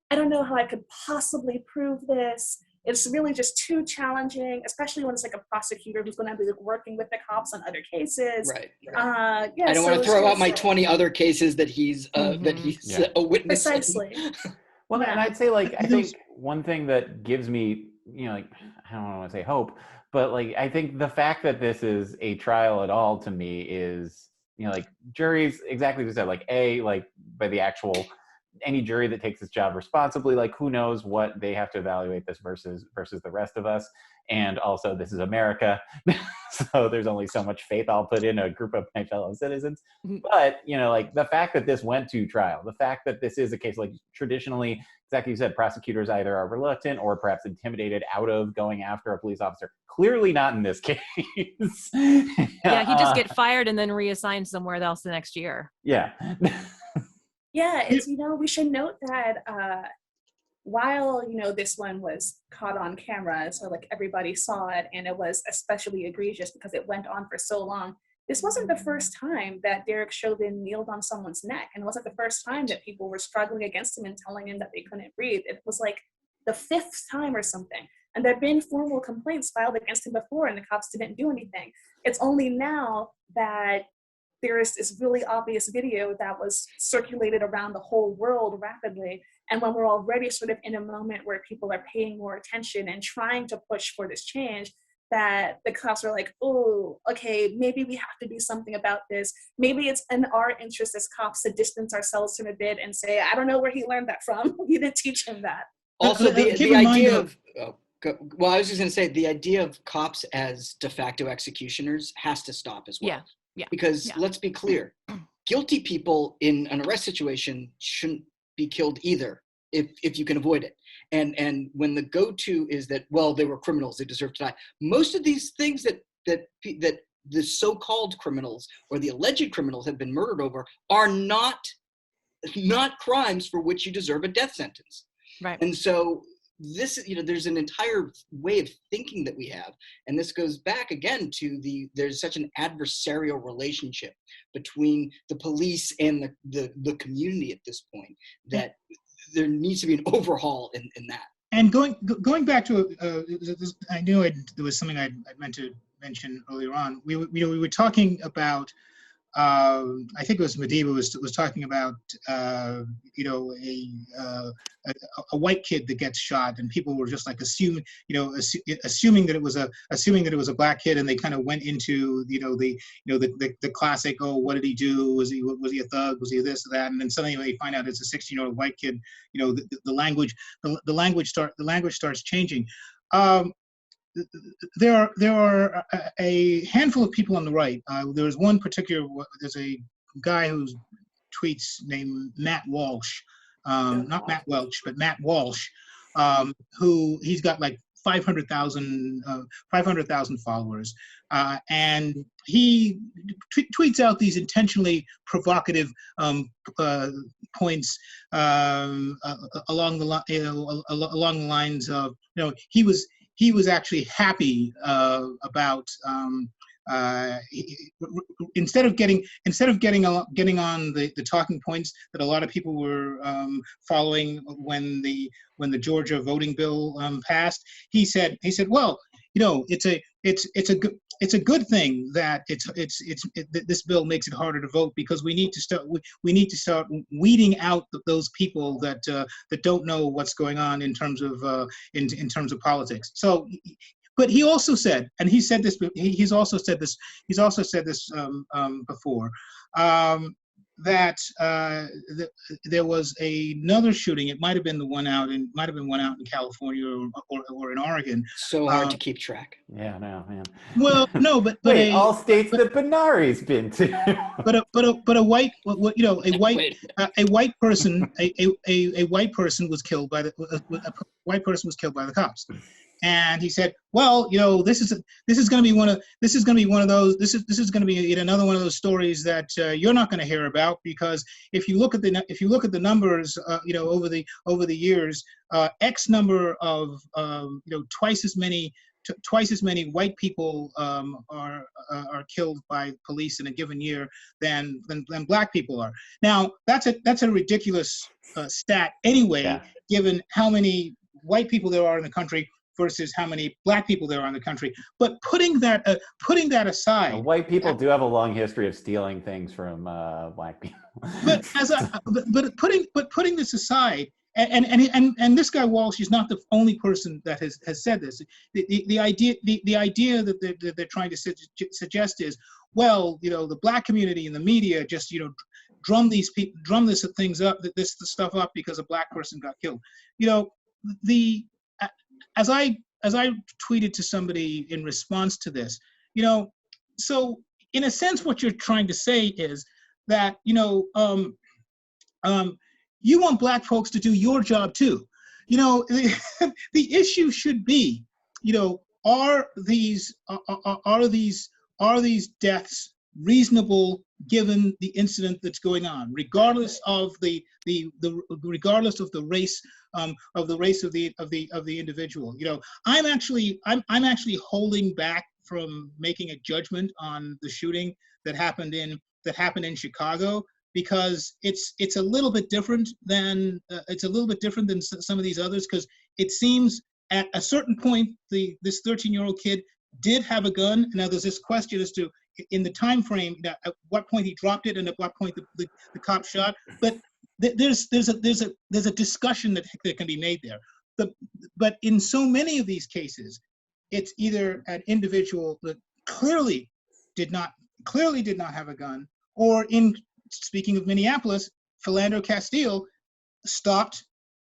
I don't know how I could possibly prove this. It's really just too challenging, especially when it's like a prosecutor who's going to be like working with the cops on other cases. Right. I don't want to throw out my 20 other cases that he's a witness. Precisely. Well, and I'd say like I think one thing that gives me, like I don't want to say hope, but like I think the fact that this is a trial at all to me is, like juries, exactly as you said, like by the actual. Any jury that takes this job responsibly, like who knows what they have to evaluate this versus the rest of us. And also this is America. So there's only so much faith I'll put in a group of my fellow citizens. But, like the fact that this went to trial, the fact that this is a case, like traditionally, exactly you said, prosecutors either are reluctant or perhaps intimidated out of going after a police officer. Clearly not in this case. Yeah, he just get fired and then reassigned somewhere else the next year. Yeah. Yeah, it's, we should note that while, this one was caught on camera, so like everybody saw it, and it was especially egregious because it went on for so long, this wasn't the first time that Derek Chauvin kneeled on someone's neck, and it wasn't the first time that people were struggling against him and telling him that they couldn't breathe. It was like the 5th time or something. And there have been formal complaints filed against him before, and the cops didn't do anything. It's only now that there is this really obvious video that was circulated around the whole world rapidly. And when we're already sort of in a moment where people are paying more attention and trying to push for this change, that the cops are like, oh, okay, maybe we have to do something about this. Maybe it's in our interest as cops to distance ourselves from a bit and say, I don't know where he learned that from. We didn't teach him that. Also, the idea of, well, I was just going to say, the idea of cops as de facto executioners has to stop as well. Yeah. Because let's be clear, guilty people in an arrest situation shouldn't be killed either if you can avoid it. And when the go-to is that, well, they were criminals, they deserve to die. Most of these things that the so-called criminals or the alleged criminals have been murdered over are not crimes for which you deserve a death sentence. Right. And so this, there's an entire way of thinking that we have. And this goes back again to there's such an adversarial relationship between the police and the community at this point that there needs to be an overhaul in that. And going back to, I knew there was something I meant to mention earlier on. We were talking about I think it was Madiba was talking about you know, a white kid that gets shot, and people were just like assuming that it was a black kid, and they kind of went into the classic, oh, what did he do? Was he a thug? Was he this or that? And then suddenly when they find out it's a 16-year-old white kid, you know, the language starts changing. There are a handful of people on the right. There's a guy whose tweets named Matt Walsh, not Matt Welch, but Matt Walsh, who he's got like 500,000 followers, and he tweets out these intentionally provocative points along the lines of, you know, he was actually happy about instead of getting on the talking points that a lot of people were following when the Georgia voting bill passed. He said, well, you know, it's a good thing that this bill makes it harder to vote, because we need to start weeding out those people that don't know what's going on in terms of politics. So, but he also said, and he's also said this before, that there was another shooting. It might have been one out in California or in Oregon. So hard to keep track. Yeah, no, man. Well, no, but wait, all states that Benari's been to. but a white, you know, a white person was killed by the cops. And he said, well, you know, this is going to be yet another one of those stories that you're not going to hear about, because if you look at the numbers, you know, over the years, X number of you know, twice as many white people are killed by police in a given year than black people are. Now that's a ridiculous stat anyway, Yeah. given how many white people there are in the country versus how many black people there are in the country. But putting that aside, White people do have a long history of stealing things from black people. but putting this aside, and this guy Walsh is not the only person that has said this. The idea that they're trying to suggest is, well, you know, the black community and the media just, you know, drum this stuff up because a black person got killed. You know, as I tweeted to somebody in response to this, you know, so in a sense, what you're trying to say is that, you know, you want black folks to do your job too. You know, the issue should be, you know, are these deaths reasonable given the incident that's going on, regardless of the race of the individual. You know, I'm actually holding back from making a judgment on the shooting that happened in Chicago, because it's a little bit different than some of these others, because it seems at a certain point this 13-year-old kid did have a gun. Now there's this question as to, in the time frame, at what point he dropped it and at what point the cop shot. But there's a discussion that can be made there. But in so many of these cases, it's either an individual that clearly did not have a gun, or, in speaking of Minneapolis, Philando Castile stopped.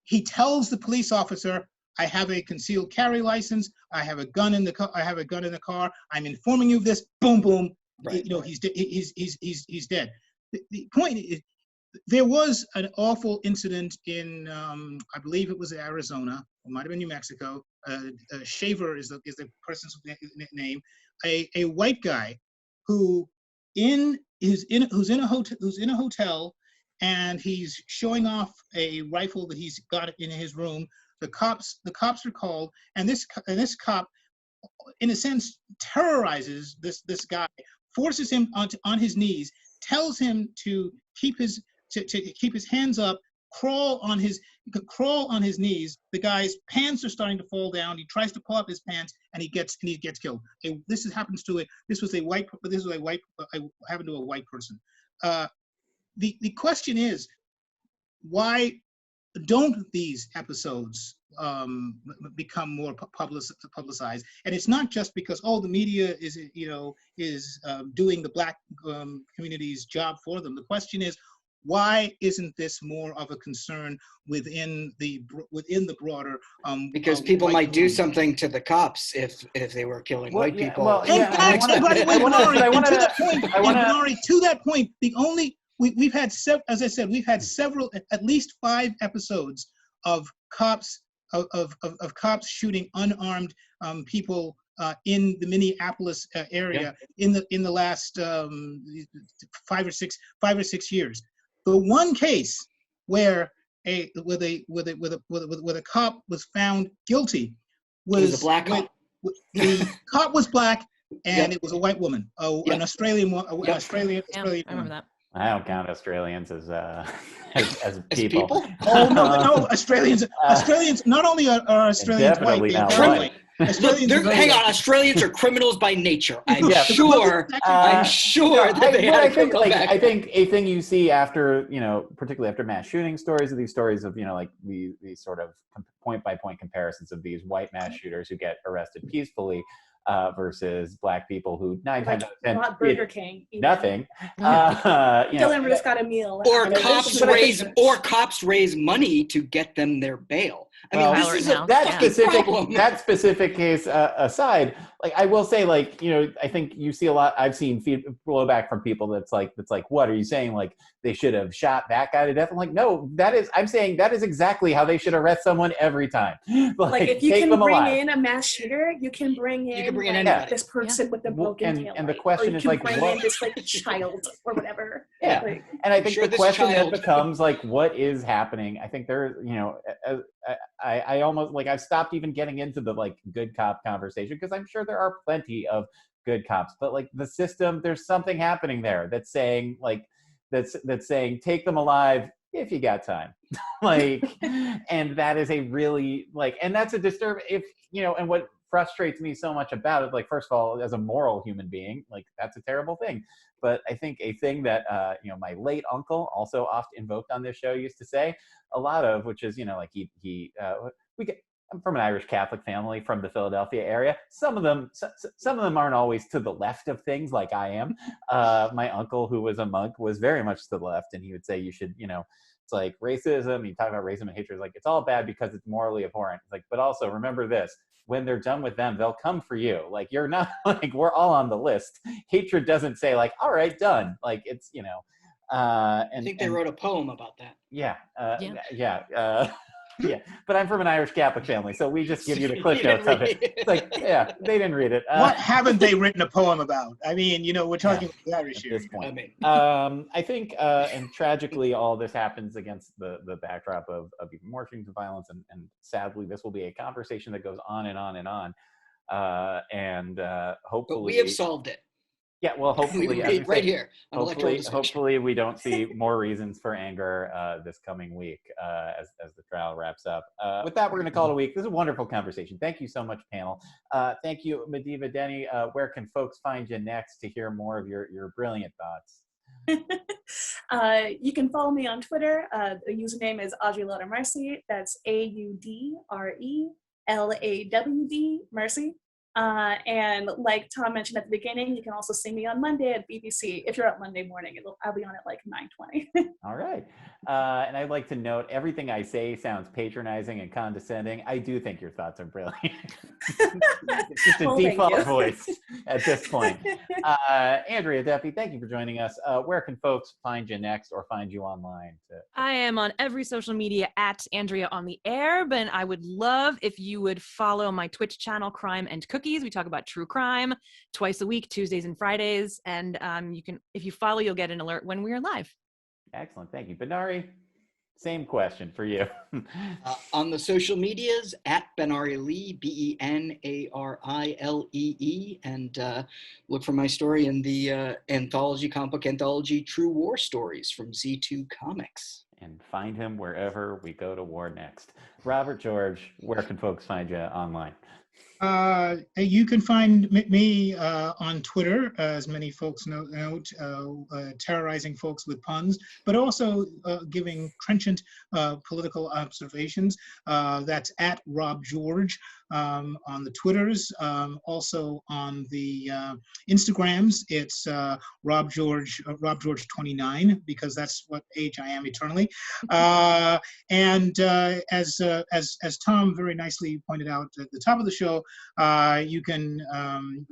He tells the police officer, I have a concealed carry license. I have a gun in the car. I'm informing you of this. Boom, boom. Right. You know, he's dead. The point is, there was an awful incident in, I believe it was Arizona, or might have been New Mexico. Shaver is the person's name. A white guy who's in a hotel, and he's showing off a rifle that he's got in his room. The cops are called, and this cop, in a sense, terrorizes this guy, forces him on his knees, tells him to keep his hands up, crawl on his crawl on his knees. The guy's pants are starting to fall down. He tries to pull up his pants, and he gets killed. This happened to a white happened to a white person. The question is, why don't these episodes become more publicized? And it's not just because the media is doing the Black community's job for them. The question is, why isn't this more of a concern within the broader? Because people might do something to the cops if they were killing white people. To that point, the only we've had as I said, we've had several, at least 5 episodes of cops shooting unarmed people in the Minneapolis area in the last 5 or 6 years. The one case where a cop was found guilty was a black cop. The cop was black, and it was a white woman, an Australian Australian. I remember that. I don't count Australians as people. Oh no, Australians. Not only are Australians white, definitely not white. Hang on, Australians are criminals by nature. I'm sure that they had a criminal background. I think a thing you see after, particularly after mass shooting stories, of these stories of, like these sort of point-by-point comparisons of these white mass shooters who get arrested peacefully versus black people who 9 times out of 10 not Burger King. Nothing. Dylan just got a meal. Or cops raise money to get them their bail. I mean, this is that specific case aside. Like, I will say, like, I think you see a lot. I've seen blowback from people that's like, what are you saying? Like, they should have shot that guy to death? I'm like, no, I'm saying that is exactly how they should arrest someone every time. Like if you can bring in a mass shooter, you can bring in this person with a broken tail. And the question is like, bring in this child or whatever. Yeah, and I think the question that becomes like, what is happening? I think there, I almost like I've stopped even getting into the like good cop conversation because I'm sure there are plenty of good cops, but like the system, there's something happening there that's saying like that's saying take them alive if you got time, like, and that is a really like, and that's a disturb if and what frustrates me so much about it, like, first of all, as a moral human being, like, that's a terrible thing. But I think a thing that my late uncle, also oft invoked on this show, used to say a lot of, which is like I'm from an Irish Catholic family from the Philadelphia area. Some of them aren't always to the left of things like I am. My uncle, who was a monk, was very much to the left, and he would say you should, it's like racism. You talk about racism and hatred, like it's all bad because it's morally abhorrent. It's like, but also remember this: when they're done with them, they'll come for you. Like, you're not like, we're all on the list. Hatred doesn't say like, all right, done. Like, it's and I think they wrote a poem about that. Yeah. Yeah, but I'm from an Irish Catholic family, so we just give you the cliff notes of it. It's like, yeah, they didn't read it. What haven't they written a poem about? I mean, we're talking about Irish here. At this point. I think, and tragically, all this happens against the backdrop of even more streams of violence, and sadly, this will be a conversation that goes on and on and on, and hopefully, but we have solved it. Yeah, well, hopefully, right here. Hopefully, we don't see more reasons for anger this coming week as the trial wraps up. With that, we're going to call it a week. This is a wonderful conversation. Thank you so much, panel. Thank you, Madiva Denny. Where can folks find you next to hear more of your brilliant thoughts? You can follow me on Twitter. The username is Audrey Mercy. That's AUDRELAWD Mercy. And like Tom mentioned at the beginning, you can also see me on Monday at BBC. If you're up Monday morning, I'll be on at like 9:20. All right. And I'd like to note, everything I say sounds patronizing and condescending. I do think your thoughts are brilliant. It's just a default voice at this point. Andrea Duffy, thank you for joining us. Where can folks find you next or find you online? I am on every social media at Andrea on the Air, but I would love if you would follow my Twitch channel, Crime and Cookies. We talk about true crime twice a week, Tuesdays and Fridays. And you can, if you follow, you'll get an alert when we are live. Excellent. Thank you. Benari, same question for you. On the social medias, at Benari Lee, BENARILEE, and look for my story in the comic book anthology, True War Stories from Z2 Comics. and find him wherever we go to war next. Robert George, where can folks find you online? You can find me on Twitter, as many folks know, terrorizing folks with puns, but also giving trenchant political observations. That's at Rob George on the Twitters. Also on the Instagrams, it's Rob George 29, because that's what age I am eternally. And as Tom very nicely pointed out at the top of the show, you can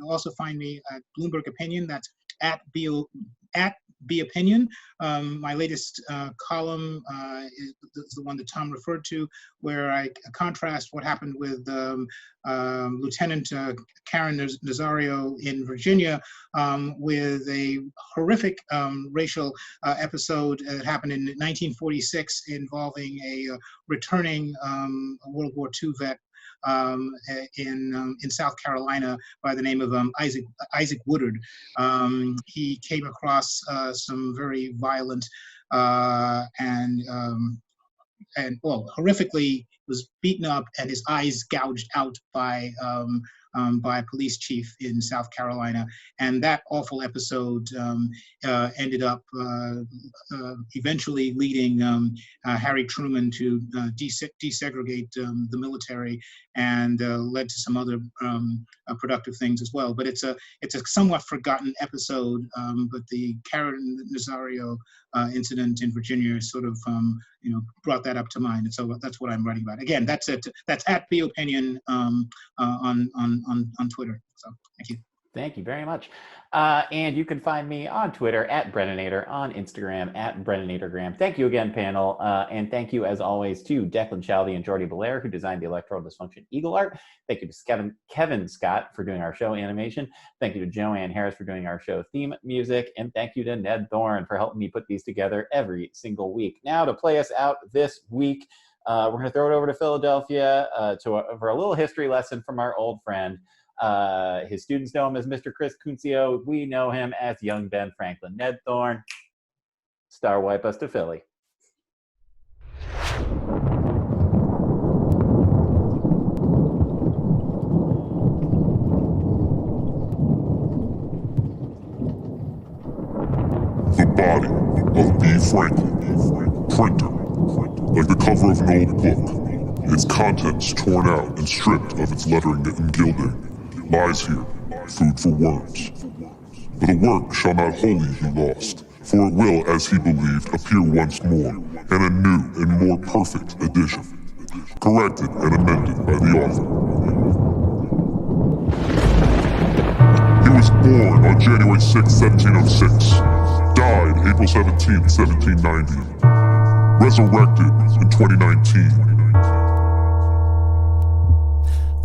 also find me at Bloomberg Opinion. That's at B Opinion. My latest column is the one that Tom referred to, where I contrast what happened with Lieutenant Karen Nazario in Virginia with a horrific racial episode that happened in 1946 involving a returning World War II vet in South Carolina by the name of Isaac Woodard. He came across some very violent and horrifically was beaten up and his eyes gouged out by a police chief in South Carolina. And that awful episode ended up eventually leading Harry Truman to desegregate the military, and led to some other productive things as well. But it's a somewhat forgotten episode, but the Karen Nazario incident in Virginia sort of brought that up to mind, and so that's what I'm writing about. Again, that's at B Opinion on Twitter. So thank you. Thank you very much. And you can find me on Twitter at Brennanator, on Instagram at Brennanatorgram. Thank you again, panel. And thank you, as always, to Declan Chauvin and Jordy Belair, who designed the Electoral Dysfunction Eagle art. Thank you to Kevin Scott for doing our show animation. Thank you to Joanne Harris for doing our show theme music. And thank you to Ned Thorne for helping me put these together every single week. Now, to play us out this week, we're going to throw it over to Philadelphia for a little history lesson from our old friend. His students know him as Mr. Chris Kuncio. We know him as Young Ben Franklin. Ned Thorne, star wipe us to Philly. The body of B. Franklin, printer, like the cover of an old book, its contents torn out and stripped of its lettering and gilding, lies here, food for worms. But a work shall not wholly he lost, for it will, as he believed, appear once more, in a new and more perfect edition, corrected and amended by the author. He was born on January 6, 1706, died April 17, 1790, resurrected in 2019.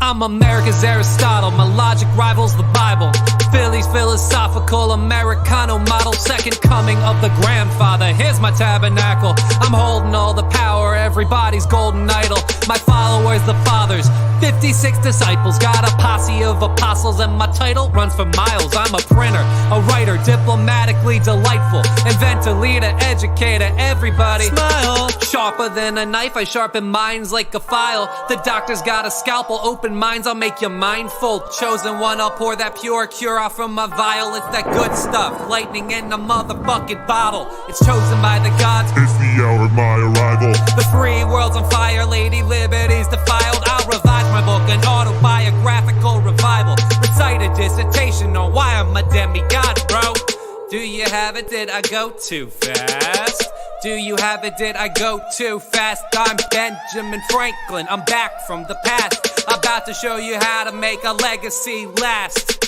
I'm America's Aristotle, my logic rivals the Bible. Philly's philosophical Americano model, second coming of the grandfather. Here's my tabernacle. I'm holding all the power, everybody's golden idol. My followers, the fathers, 56 disciples, got a posse of apostles, and my title runs for miles. I'm a printer, a writer, diplomatically delightful, inventor, leader, educator, everybody smile. Sharper than a knife, I sharpen minds like a file. The doctor's got a scalpel, open minds, I'll make your mind full. Chosen one, I'll pour that pure cure off from my vial. It's that good stuff, lightning in a motherfucking bottle. It's chosen by the gods. It's the hour of my arrival. The free world's on fire, Lady Liberty's defiled. I'll revise my book, an autobiographical revival. Recite a dissertation on why I'm a demigod, bro. Do you have it? Did I go too fast? Do you have it? Did I go too fast? I'm Benjamin Franklin, I'm back from the past, about to show you how to make a legacy last.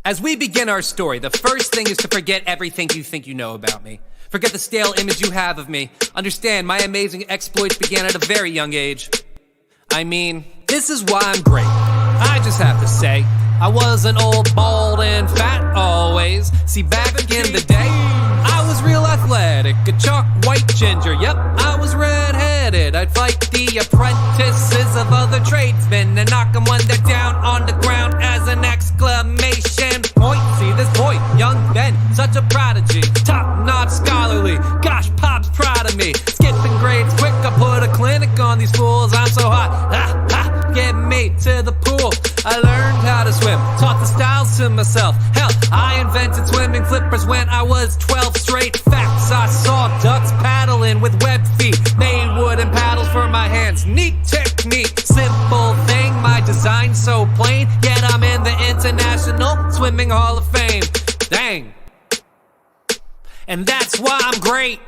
As we begin our story, the first thing is to forget everything you think you know about me. Forget the stale image you have of me. Understand, my amazing exploits began at a very young age. I mean, this is why I'm great. I just have to say, I wasn't old, bald, and fat always. See, back in the day, I was real athletic, a chalk white ginger. Yep, I was red-headed. I'd fight the apprentices of other tradesmen and knock them when they're down on the ground as an exclamation point. See this boy, young Ben, such a prodigy, top-notch scholarly. Gosh, Pop's proud of me. clinic on these fools. I'm so hot, ha, ha, get me to the pool. I learned how to swim, taught the styles to myself. Hell, I invented swimming flippers when I was 12. Straight facts, I saw ducks paddling with webbed feet. Made wooden paddles for my hands, neat technique. Simple thing, my design so plain. Yet I'm in the International Swimming Hall of Fame. Dang. And that's why I'm great.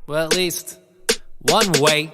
Well, at least one way.